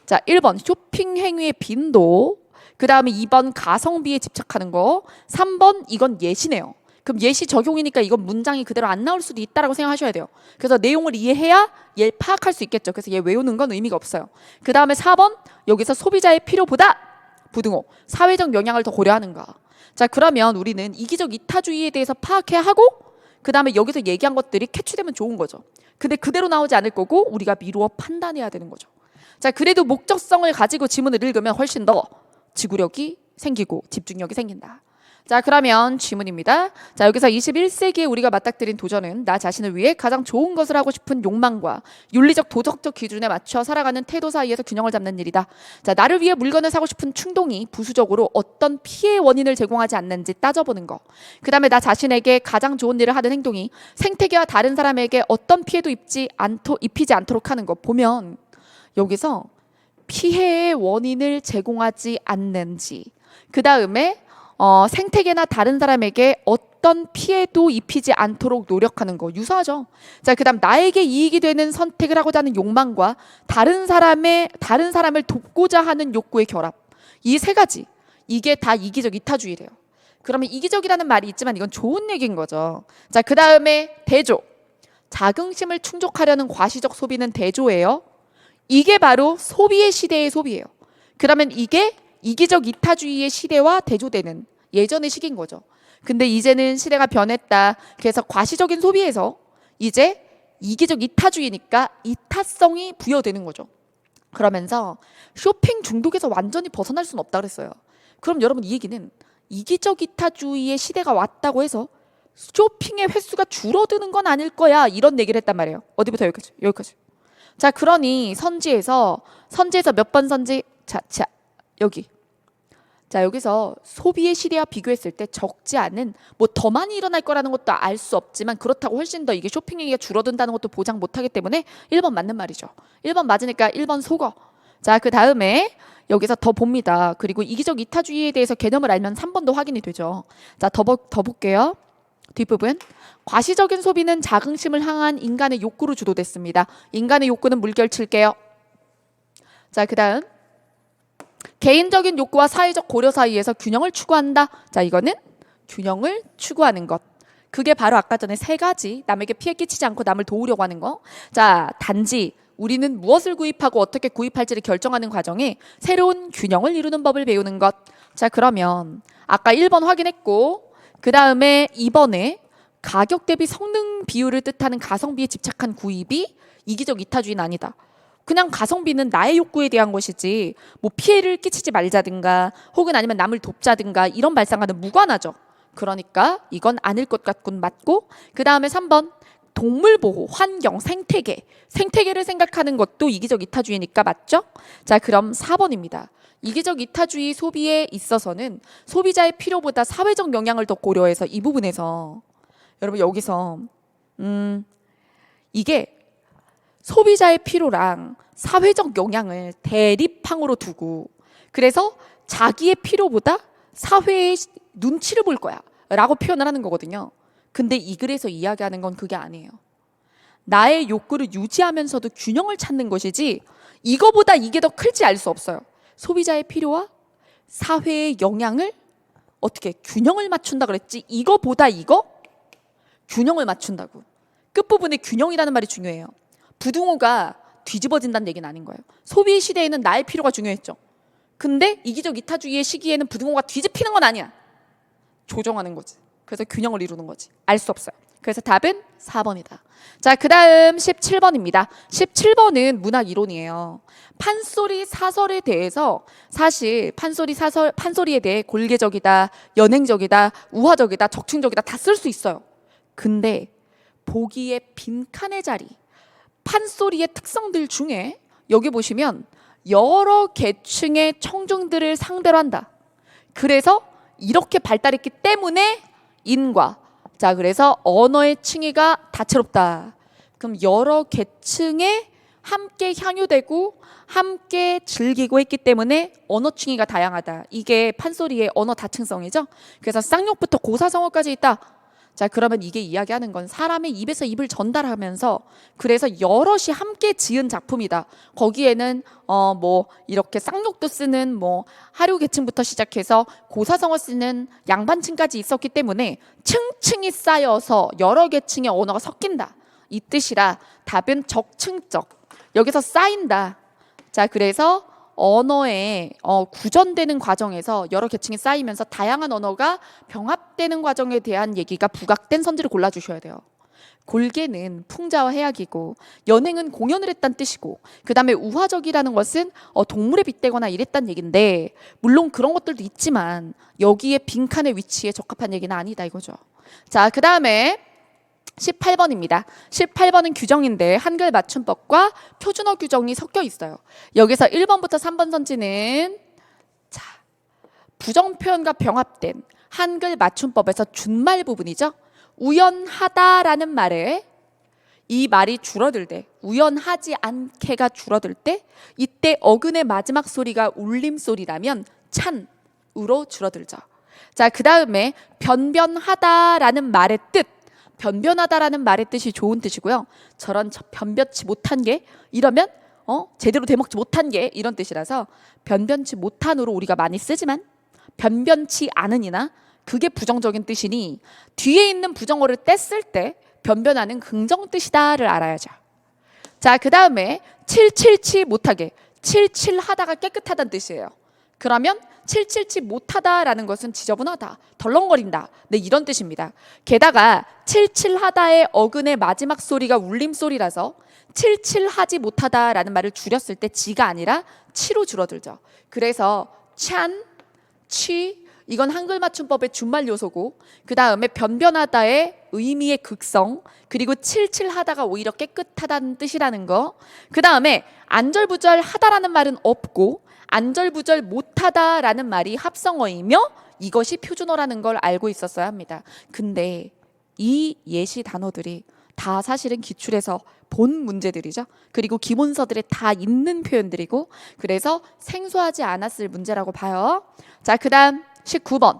[SPEAKER 1] 자, 1번 쇼핑 행위의 빈도, 그 다음에 2번 가성비에 집착하는 거, 3번 이건 예시네요. 그럼 예시 적용이니까 이건 문장이 그대로 안 나올 수도 있다라고 생각하셔야 돼요. 그래서 내용을 이해해야 얘를 파악할 수 있겠죠. 그래서 얘 외우는 건 의미가 없어요. 그 다음에 4번, 여기서 소비자의 필요보다 부등호, 사회적 영향을 더 고려하는가. 자, 그러면 우리는 이기적 이타주의에 대해서 파악해야 하고, 그 다음에 여기서 얘기한 것들이 캐치되면 좋은 거죠. 근데 그대로 나오지 않을 거고 우리가 미루어 판단해야 되는 거죠. 자, 그래도 목적성을 가지고 지문을 읽으면 훨씬 더 지구력이 생기고 집중력이 생긴다. 자, 그러면 질문입니다. 자, 여기서 21세기에 우리가 맞닥뜨린 도전은 나 자신을 위해 가장 좋은 것을 하고 싶은 욕망과 윤리적 도덕적 기준에 맞춰 살아가는 태도 사이에서 균형을 잡는 일이다. 자, 나를 위해 물건을 사고 싶은 충동이 부수적으로 어떤 피해 원인을 제공하지 않는지 따져보는 거. 그 다음에 나 자신에게 가장 좋은 일을 하는 행동이 생태계와 다른 사람에게 어떤 피해도 입히지 않도록 하는 거. 보면 여기서 피해의 원인을 제공하지 않는지, 그 다음에 생태계나 다른 사람에게 어떤 피해도 입히지 않도록 노력하는 거 유사하죠. 자, 그다음 나에게 이익이 되는 선택을 하고자 하는 욕망과 다른 사람을 돕고자 하는 욕구의 결합. 이 세 가지, 이게 다 이기적 이타주의래요. 그러면 이기적이라는 말이 있지만 이건 좋은 얘기인 거죠. 자, 그다음에 대조. 자긍심을 충족하려는 과시적 소비는 대조예요. 이게 바로 소비의 시대의 소비예요. 그러면 이게 이기적 이타주의의 시대와 대조되는 예전의 시기인 거죠. 근데 이제는 시대가 변했다. 그래서 과시적인 소비에서 이제 이기적 이타주의니까 이타성이 부여되는 거죠. 그러면서 쇼핑 중독에서 완전히 벗어날 수는 없다 그랬어요. 그럼 여러분, 이 얘기는 이기적 이타주의의 시대가 왔다고 해서 쇼핑의 횟수가 줄어드는 건 아닐 거야, 이런 얘기를 했단 말이에요. 어디부터 여기까지? 여기까지. 자, 그러니 선지에서 몇 번 선지? 자, 여기. 자, 여기서 소비의 시대와 비교했을 때 적지 않은, 뭐 더 많이 일어날 거라는 것도 알 수 없지만 그렇다고 훨씬 더 이게 쇼핑행위가 줄어든다는 것도 보장 못하기 때문에 1번 맞는 말이죠. 1번 맞으니까 1번 속어. 자, 그 다음에 여기서 더 봅니다. 그리고 이기적 이타주의에 대해서 개념을 알면 3번도 확인이 되죠. 자, 더 볼게요. 뒷부분. 과시적인 소비는 자긍심을 향한 인간의 욕구로 주도됐습니다. 인간의 욕구는 물결칠게요. 자, 그 다음. 개인적인 욕구와 사회적 고려 사이에서 균형을 추구한다. 자, 이거는 균형을 추구하는 것. 그게 바로 아까 전에 세 가지. 남에게 피해 끼치지 않고 남을 도우려고 하는 거. 자, 단지 우리는 무엇을 구입하고 어떻게 구입할지를 결정하는 과정에 새로운 균형을 이루는 법을 배우는 것. 자, 그러면 아까 1번 확인했고 그 다음에 2번에 가격 대비 성능 비율을 뜻하는 가성비에 집착한 구입이 이기적 이타주의는 아니다. 그냥 가성비는 나의 욕구에 대한 것이지 뭐 피해를 끼치지 말자든가 혹은 아니면 남을 돕자든가 이런 발상과는 무관하죠. 그러니까 이건 아닐 것 같군 맞고 그 다음에 3번 동물보호, 환경, 생태계를 생각하는 것도 이기적 이타주의니까 맞죠? 자, 그럼 4번입니다. 이기적 이타주의 소비에 있어서는 소비자의 필요보다 사회적 영향을 더 고려해서 이 부분에서 여러분 여기서 이게 소비자의 필요랑 사회적 영향을 대립항으로 두고 그래서 자기의 필요보다 사회의 눈치를 볼 거야 라고 표현을 하는 거거든요. 근데 이 글에서 이야기하는 건 그게 아니에요. 나의 욕구를 유지하면서도 균형을 찾는 것이지 이거보다 이게 더 클지 알 수 없어요. 소비자의 필요와 사회의 영향을 어떻게 균형을 맞춘다 그랬지 이거보다 이거 균형을 맞춘다고. 끝부분에 균형이라는 말이 중요해요. 부등호가 뒤집어진다는 얘기는 아닌 거예요. 소비 시대에는 나의 필요가 중요했죠. 근데 이기적 이타주의의 시기에는 부등호가 뒤집히는 건 아니야. 조정하는 거지. 그래서 균형을 이루는 거지. 알 수 없어요. 그래서 답은 4번이다. 자, 그 다음 17번입니다. 17번은 문학 이론이에요. 판소리 사설에 대해서 사실 판소리에 대해 골개적이다, 연행적이다, 우화적이다, 적층적이다 다 쓸 수 있어요. 근데 보기에 빈칸의 자리, 판소리의 특성들 중에 여기 보시면 여러 계층의 청중들을 상대로 한다. 그래서 이렇게 발달했기 때문에 인과 자 그래서 언어의 층위가 다채롭다. 그럼 여러 계층에 함께 향유되고 함께 즐기고 했기 때문에 언어 층위가 다양하다. 이게 판소리의 언어 다층성이죠. 그래서 쌍욕부터 고사성어까지 있다. 자 그러면 이게 이야기하는 건 사람의 입에서 입을 전달하면서 그래서 여럿이 함께 지은 작품이다. 거기에는 뭐 이렇게 쌍욕도 쓰는 뭐 하류 계층부터 시작해서 고사성어 쓰는 양반층까지 있었기 때문에 층층이 쌓여서 여러 계층의 언어가 섞인다. 이 뜻이라 답은 적층적. 여기서 쌓인다. 자 그래서 언어에 구전되는 과정에서 여러 계층이 쌓이면서 다양한 언어가 병합되는 과정에 대한 얘기가 부각된 선지를 골라주셔야 돼요. 골개는 풍자와 해악이고 연행은 공연을 했다는 뜻이고 그 다음에 우화적이라는 것은 동물에 빗대거나 이랬다는 얘기인데 물론 그런 것들도 있지만 여기에 빈칸의 위치에 적합한 얘기는 아니다 이거죠. 자, 그 다음에 18번입니다. 18번은 규정인데 한글 맞춤법과 표준어 규정이 섞여 있어요. 여기서 1번부터 3번 선지는 자, 부정 표현과 병합된 한글 맞춤법에서 준말 부분이죠. 우연하다라는 말에 이 말이 줄어들 때 우연하지 않게가 줄어들 때 이때 어근의 마지막 소리가 울림소리라면 찬으로 줄어들죠. 자, 그 다음에 변변하다라는 말의 뜻 변변하다라는 말의 뜻이 좋은 뜻이고요. 저런 변변치 못한 게 이러면 제대로 되먹지 못한 게 이런 뜻이라서 변변치 못한으로 우리가 많이 쓰지만 변변치 않으니나 그게 부정적인 뜻이니 뒤에 있는 부정어를 뗐을 때 변변하는 긍정 뜻이다를 알아야죠. 자, 그 다음에 칠칠치 못하게 칠칠하다가 깨끗하다는 뜻이에요. 그러면 칠칠치 못하다라는 것은 지저분하다, 덜렁거린다. 네, 이런 뜻입니다. 게다가 칠칠하다의 어근의 마지막 소리가 울림소리라서 칠칠하지 못하다라는 말을 줄였을 때 지가 아니라 치로 줄어들죠. 그래서 찬, 취 이건 한글 맞춤법의 준말 요소고 그 다음에 변변하다의 의미의 극성 그리고 칠칠하다가 오히려 깨끗하다는 뜻이라는 거 그 다음에 안절부절하다라는 말은 없고 안절부절 못하다라는 말이 합성어이며 이것이 표준어라는 걸 알고 있었어야 합니다. 근데 이 예시 단어들이 다 사실은 기출에서 본 문제들이죠. 그리고 기본서들에 다 있는 표현들이고 그래서 생소하지 않았을 문제라고 봐요. 자, 그다음 19번.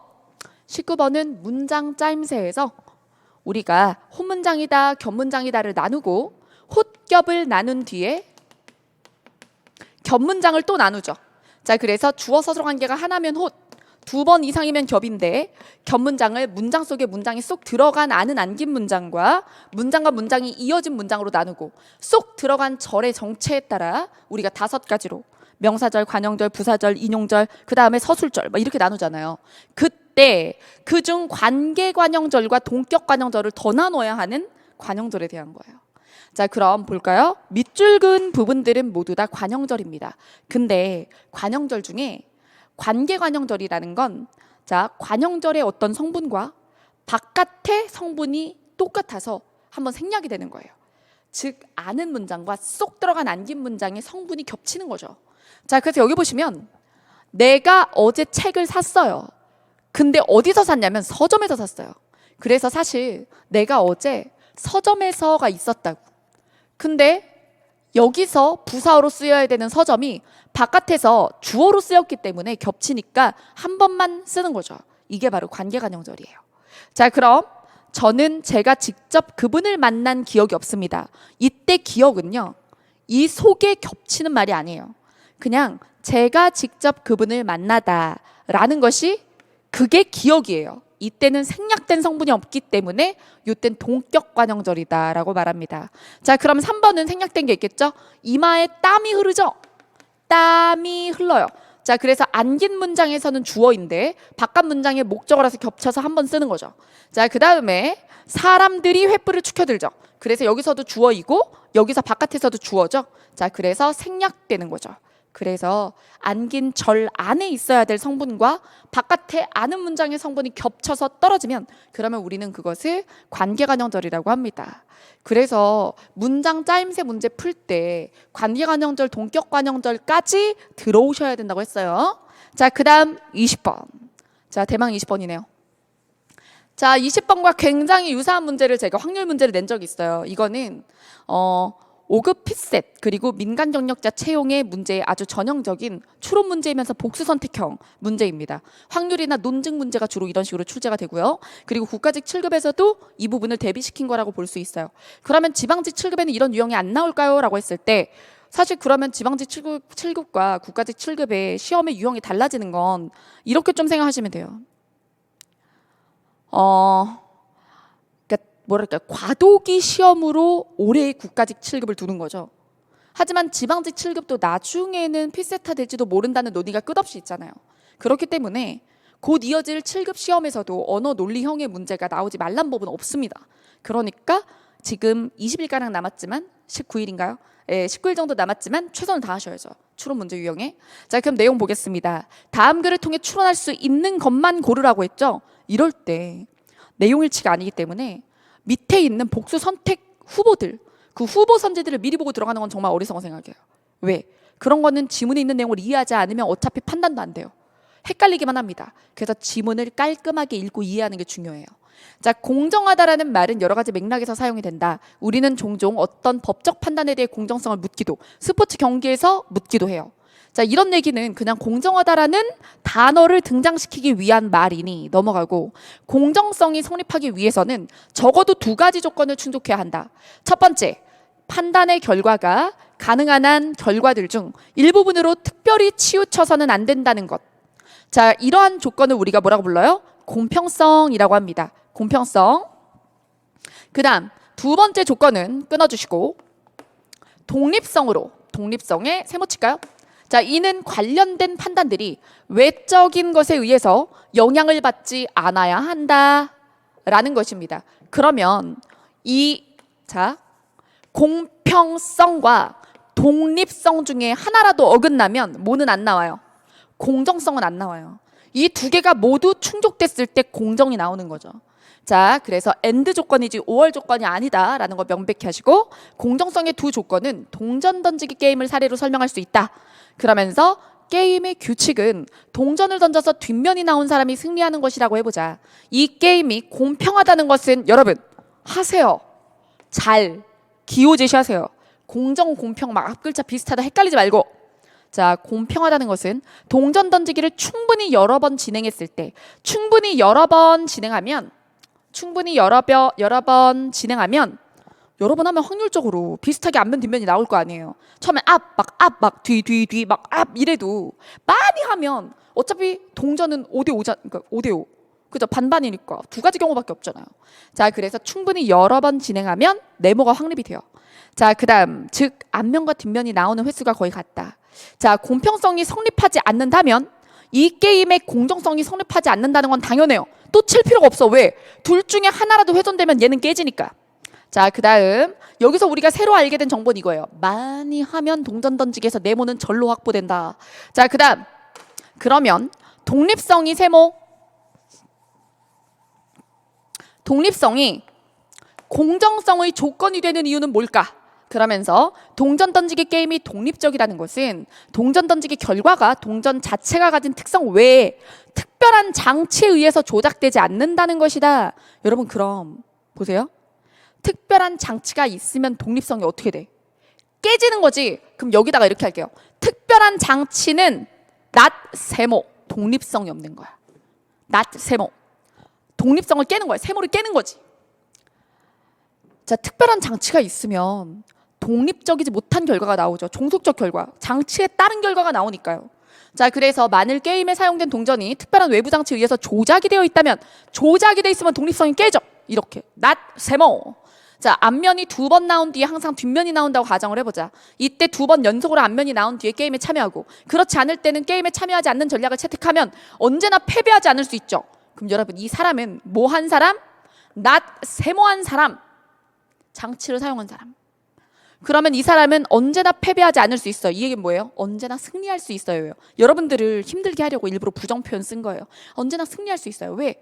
[SPEAKER 1] 19번은 문장 짜임새에서 우리가 혼문장이다, 겹문장이다를 나누고 홑겹을 나눈 뒤에 겹문장을 또 나누죠. 자, 그래서 주어 서술 관계가 하나면 홑, 두 번 이상이면 겹인데 겹문장을 문장 속에 문장이 쏙 들어간 안은 안긴 문장과 문장과 문장이 이어진 문장으로 나누고 쏙 들어간 절의 정체에 따라 우리가 5가지로 명사절, 관형절, 부사절, 인용절, 그 다음에 서술절 막 이렇게 나누잖아요. 그때 그중 관계관형절과 동격관형절을 더 나눠야 하는 관형절에 대한 거예요. 자, 그럼 볼까요? 밑줄 그은 부분들은 모두 다 관형절입니다. 근데 관형절 중에 관계관형절이라는 건 자, 관형절의 어떤 성분과 바깥의 성분이 똑같아서 한번 생략이 되는 거예요. 즉 아는 문장과 쏙 들어간 안긴 문장의 성분이 겹치는 거죠. 자, 그래서 여기 보시면 내가 어제 책을 샀어요. 근데 어디서 샀냐면 서점에서 샀어요. 그래서 사실 내가 어제 서점에서가 있었다고. 근데 여기서 부사어로 쓰여야 되는 서점이 바깥에서 주어로 쓰였기 때문에 겹치니까 한 번만 쓰는 거죠. 이게 바로 관계관형절이에요. 자, 그럼 저는 제가 직접 그분을 만난 기억이 없습니다. 이때 기억은요, 이 속에 겹치는 말이 아니에요. 그냥 제가 직접 그분을 만나다라는 것이 그게 기억이에요. 이때는 생략된 성분이 없기 때문에 이때는 동격관형절이다라고 말합니다. 자, 그럼 3번은 생략된 게 있겠죠? 이마에 땀이 흐르죠? 땀이 흘러요. 자, 그래서 안긴 문장에서는 주어인데 바깥 문장에 목적어라서 겹쳐서 한 번 쓰는 거죠. 자, 그 다음에 사람들이 횃불을 축혀들죠. 그래서 여기서도 주어이고 여기서 바깥에서도 주어죠. 자, 그래서 생략되는 거죠. 그래서 안긴 절 안에 있어야 될 성분과 바깥에 아는 문장의 성분이 겹쳐서 떨어지면 그러면 우리는 그것을 관계관형절이라고 합니다. 그래서 문장 짜임새 문제 풀 때 관계관형절, 동격관형절까지 들어오셔야 된다고 했어요. 자, 그 다음 20번. 자, 대망 20번이네요. 자, 20번과 굉장히 유사한 문제를 제가 확률 문제를 낸 적이 있어요. 이거는 5급 피셋 그리고 민간 경력자 채용의 문제의 아주 전형적인 추론 문제이면서 복수 선택형 문제입니다. 확률이나 논증 문제가 주로 이런 식으로 출제가 되고요. 그리고 국가직 7급에서도 이 부분을 대비시킨 거라고 볼 수 있어요. 그러면 지방직 7급에는 이런 유형이 안 나올까요? 라고 했을 때 사실 그러면 지방직 7급과 국가직 7급의 시험의 유형이 달라지는 건 이렇게 좀 생각하시면 돼요. 뭐랄까 과도기 시험으로 올해의 국가직 7급을 두는 거죠. 하지만 지방직 7급도 나중에는 필세타 될지도 모른다는 논의가 끝없이 있잖아요. 그렇기 때문에 곧 이어질 7급 시험에서도 언어 논리형의 문제가 나오지 말란 법은 없습니다. 그러니까 지금 20일가량 남았지만 19일인가요? 19일 정도 남았지만 최선을 다하셔야죠. 추론 문제 유형에. 자, 그럼 내용 보겠습니다. 다음 글을 통해 추론할 수 있는 것만 고르라고 했죠. 이럴 때 내용 일치가 아니기 때문에 밑에 있는 복수 선택 후보들, 그 후보 선지들을 미리 보고 들어가는 건 정말 어리석은 생각이에요. 왜? 그런 거는 지문에 있는 내용을 이해하지 않으면 어차피 판단도 안 돼요. 헷갈리기만 합니다. 그래서 지문을 깔끔하게 읽고 이해하는 게 중요해요. 자, 공정하다라는 말은 여러 가지 맥락에서 사용이 된다. 우리는 종종 어떤 법적 판단에 대해 공정성을 묻기도, 스포츠 경기에서 묻기도 해요. 자, 이런 얘기는 그냥 공정하다라는 단어를 등장시키기 위한 말이니 넘어가고, 공정성이 성립하기 위해서는 적어도 2가지 조건을 충족해야 한다. 첫 번째, 판단의 결과가 가능한 한 결과들 중 일부분으로 특별히 치우쳐서는 안 된다는 것. 자, 이러한 조건을 우리가 뭐라고 불러요? 공평성이라고 합니다. 공평성. 그 다음 2번째 조건은 끊어주시고 독립성으로, 독립성에 세모 칠까요? 자, 이는 관련된 판단들이 외적인 것에 의해서 영향을 받지 않아야 한다라는 것입니다. 그러면 자, 공평성과 독립성 중에 하나라도 어긋나면 뭐는 안 나와요? 공정성은 안 나와요. 이 2개가 모두 충족됐을 때 공정이 나오는 거죠. 자, 그래서 AND 조건이지 OR 조건이 아니다라는 거 명백히 하시고, 공정성의 2 조건은 동전 던지기 게임을 사례로 설명할 수 있다. 그러면서 게임의 규칙은 동전을 던져서 뒷면이 나온 사람이 승리하는 것이라고 해보자. 이 게임이 공평하다는 것은 여러분 하세요. 잘 기호 제시하세요. 공정, 공평 막 앞글자 비슷하다 헷갈리지 말고. 자, 공평하다는 것은 동전 던지기를 충분히 여러 번 진행했을 때, 충분히 여러 번 진행하면 여러 번 하면 확률적으로 비슷하게 앞면 뒷면이 나올 거 아니에요. 처음에 앞 뒤 막 앞 이래도 많이 하면 어차피 동전은 5대5자, 그러니까 5대5. 그죠? 반반이니까 두 가지 경우밖에 없잖아요. 자, 그래서 충분히 여러 번 진행하면 네모가 확립이 돼요. 자, 그다음 즉 앞면과 뒷면이 나오는 횟수가 거의 같다. 자, 공평성이 성립하지 않는다면 이 게임의 공정성이 성립하지 않는다는 건 당연해요. 또 칠 필요가 없어. 왜? 둘 중에 하나라도 훼손되면 얘는 깨지니까. 자, 그다음 여기서 우리가 새로 알게 된 정보는 이거예요. 많이 하면 동전 던지기에서 네모는 절로 확보된다. 자, 그다음 그러면 독립성이 공정성의 조건이 되는 이유는 뭘까? 그러면서 동전 던지기 게임이 독립적이라는 것은 동전 던지기 결과가 동전 자체가 가진 특성 외에 특별한 장치에 의해서 조작되지 않는다는 것이다. 여러분, 그럼 보세요. 특별한 장치가 있으면 독립성이 어떻게 돼? 깨지는 거지. 그럼 여기다가 이렇게 할게요. 특별한 장치는 낫 세모. 독립성이 없는 거야. 낫 세모. 독립성을 깨는 거야. 세모를 깨는 거지. 자, 특별한 장치가 있으면 독립적이지 못한 결과가 나오죠. 종속적 결과. 장치에 따른 결과가 나오니까요. 자, 그래서 만일 게임에 사용된 동전이 특별한 외부 장치에 의해서 조작이 되어 있다면, 조작이 되어 있으면 독립성이 깨져. 이렇게. 낫 세모. 자, 앞면이 두 번 나온 뒤에 항상 뒷면이 나온다고 가정을 해보자. 이때 두 번 연속으로 앞면이 나온 뒤에 게임에 참여하고, 그렇지 않을 때는 게임에 참여하지 않는 전략을 채택하면 언제나 패배하지 않을 수 있죠. 그럼 여러분, 이 사람은 뭐 한 사람? 낫 세모한 사람. 장치를 사용한 사람. 그러면 이 사람은 언제나 패배하지 않을 수 있어요. 이 얘기는 뭐예요? 언제나 승리할 수 있어요. 여러분들을 힘들게 하려고 일부러 부정 표현 쓴 거예요. 언제나 승리할 수 있어요. 왜?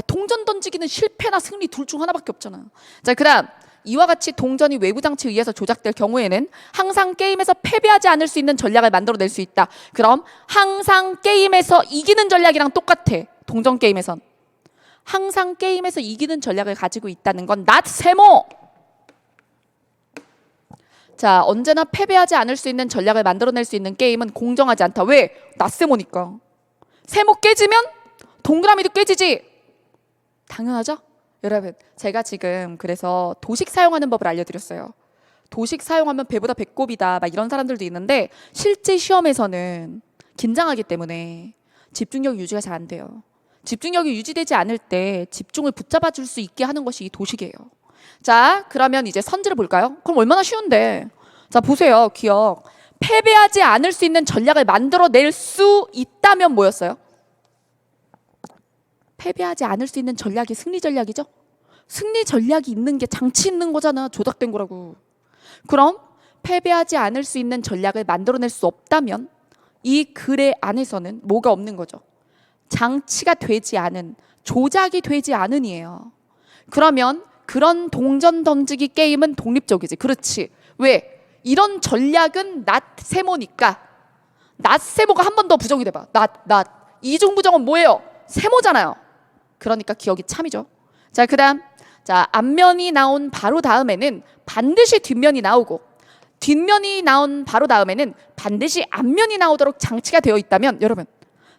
[SPEAKER 1] 동전 던지기는 실패나 승리 둘 중 하나밖에 없잖아요. 자, 그다음 이와 같이 동전이 외부 장치에 의해서 조작될 경우에는 항상 게임에서 패배하지 않을 수 있는 전략을 만들어낼 수 있다. 그럼 항상 게임에서 이기는 전략이랑 똑같아. 동전 게임에선 항상 게임에서 이기는 전략을 가지고 있다는 건 낫 세모. 자, 언제나 패배하지 않을 수 있는 전략을 만들어낼 수 있는 게임은 공정하지 않다. 왜? 낫 세모니까. 세모 깨지면 동그라미도 깨지지. 당연하죠? 여러분, 제가 지금 그래서 도식 사용하는 법을 알려드렸어요. 도식 사용하면 배보다 배꼽이다 막 이런 사람들도 있는데 실제 시험에서는 긴장하기 때문에 집중력 유지가 잘 안 돼요. 집중력이 유지되지 않을 때 집중을 붙잡아 줄 수 있게 하는 것이 이 도식이에요. 자, 그러면 이제 선지를 볼까요? 그럼 얼마나 쉬운데. 자, 보세요. 기억. 패배하지 않을 수 있는 전략을 만들어낼 수 있다면 뭐였어요? 패배하지 않을 수 있는 전략이 승리 전략이죠? 승리 전략이 있는 게 장치 있는 거잖아. 조작된 거라고. 그럼 패배하지 않을 수 있는 전략을 만들어낼 수 없다면 이 글의 안에서는 뭐가 없는 거죠? 장치가 되지 않은, 조작이 되지 않은이에요. 그러면 그런 동전 던지기 게임은 독립적이지. 그렇지. 왜? 이런 전략은 낫 세모니까. 낫 세모가 한 번 더 부정이 돼봐. 낫. 이중 부정은 뭐예요? 세모잖아요. 그러니까 기억이 참이죠. 자, 그다음 자, 앞면이 나온 바로 다음에는 반드시 뒷면이 나오고, 뒷면이 나온 바로 다음에는 반드시 앞면이 나오도록 장치가 되어 있다면, 여러분,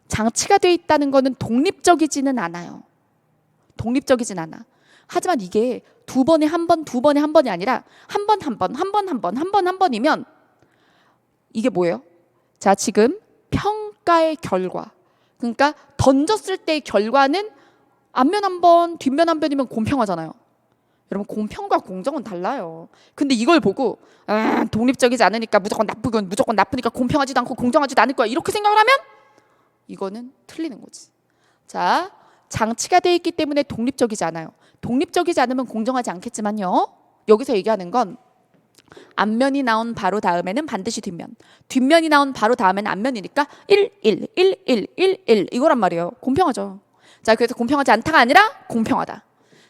[SPEAKER 1] 장치가 되어 있다는 거는 독립적이지는 않아요. 독립적이진 않아. 하지만 이게 두 번에 한 번이 아니라 한 번 한 번이면 이게 뭐예요? 자, 지금 평가의 결과. 그러니까 던졌을 때의 결과는 앞면 한 번, 뒷면 한 번이면 공평하잖아요. 여러분, 공평과 공정은 달라요. 근데 이걸 보고 독립적이지 않으니까 무조건 나쁘니까 공평하지도 않고 공정하지도 않을 거야. 이렇게 생각을 하면 이거는 틀리는 거지. 자, 장치가 돼 있기 때문에 독립적이지 않아요. 독립적이지 않으면 공정하지 않겠지만요. 여기서 얘기하는 건 앞면이 나온 바로 다음에는 반드시 뒷면, 뒷면이 나온 바로 다음에는 앞면이니까 1, 1, 1, 1, 1, 1 이거란 말이에요. 공평하죠. 자, 그래서 공평하지 않다가 아니라 공평하다.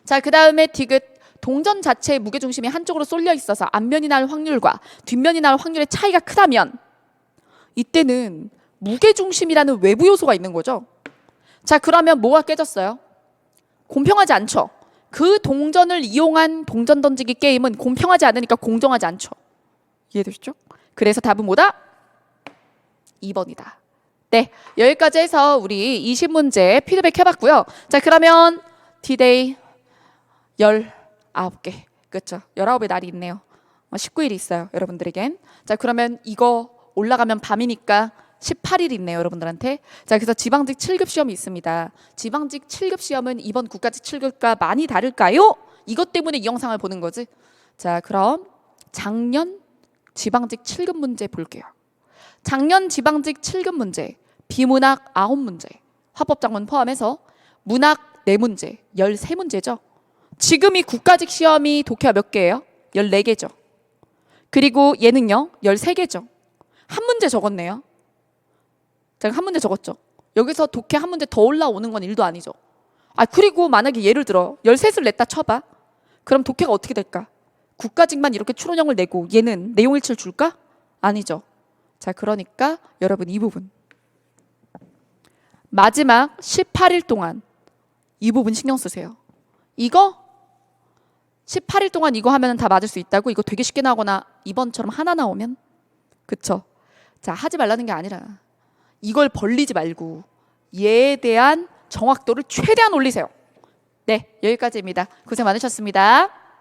[SPEAKER 1] 자, 그 다음에 디귿. 동전 자체의 무게중심이 한쪽으로 쏠려 있어서 앞면이 나올 확률과 뒷면이 나올 확률의 차이가 크다면 이때는 무게중심이라는 외부 요소가 있는 거죠. 자, 그러면 뭐가 깨졌어요? 공평하지 않죠. 그 동전을 이용한 동전 던지기 게임은 공평하지 않으니까 공정하지 않죠. 이해되시죠? 그래서 답은 뭐다? 2번이다. 네, 여기까지 해서 우리 20문제 피드백 해봤고요. 자, 그러면 D-Day 19개. 그렇죠? 19의 날이 있네요. 19일이 있어요, 여러분들에겐. 자, 그러면 이거 올라가면 밤이니까 18일 있네요, 여러분들한테. 자, 그래서 지방직 7급 시험이 있습니다. 지방직 7급 시험은 이번 국가직 7급과 많이 다를까요? 이것 때문에 이 영상을 보는 거지. 자, 그럼 작년 지방직 7급 문제 볼게요. 작년 지방직 7급 문제, 비문학 9문제, 화법작문 포함해서 문학 4문제, 13문제죠. 지금 이 국가직 시험이 독해가 몇 개예요? 14개죠. 그리고 예능요? 13개죠. 한 문제 적었네요. 제가 한 문제 적었죠. 여기서 독해 한 문제 더 올라오는 건 일도 아니죠. 그리고 만약에 예를 들어 13을 냈다 쳐봐. 그럼 독해가 어떻게 될까? 국가직만 이렇게 추론형을 내고 얘는 내용일치를 줄까? 아니죠. 자, 그러니까 여러분 이 부분. 마지막 18일 동안 이 부분 신경 쓰세요. 이거 18일 동안 이거 하면 다 맞을 수 있다고? 이거 되게 쉽게 나오거나 이번처럼 하나 나오면? 그쵸? 자, 하지 말라는 게 아니라 이걸 벌리지 말고 얘에 대한 정확도를 최대한 올리세요. 네, 여기까지입니다. 고생 많으셨습니다.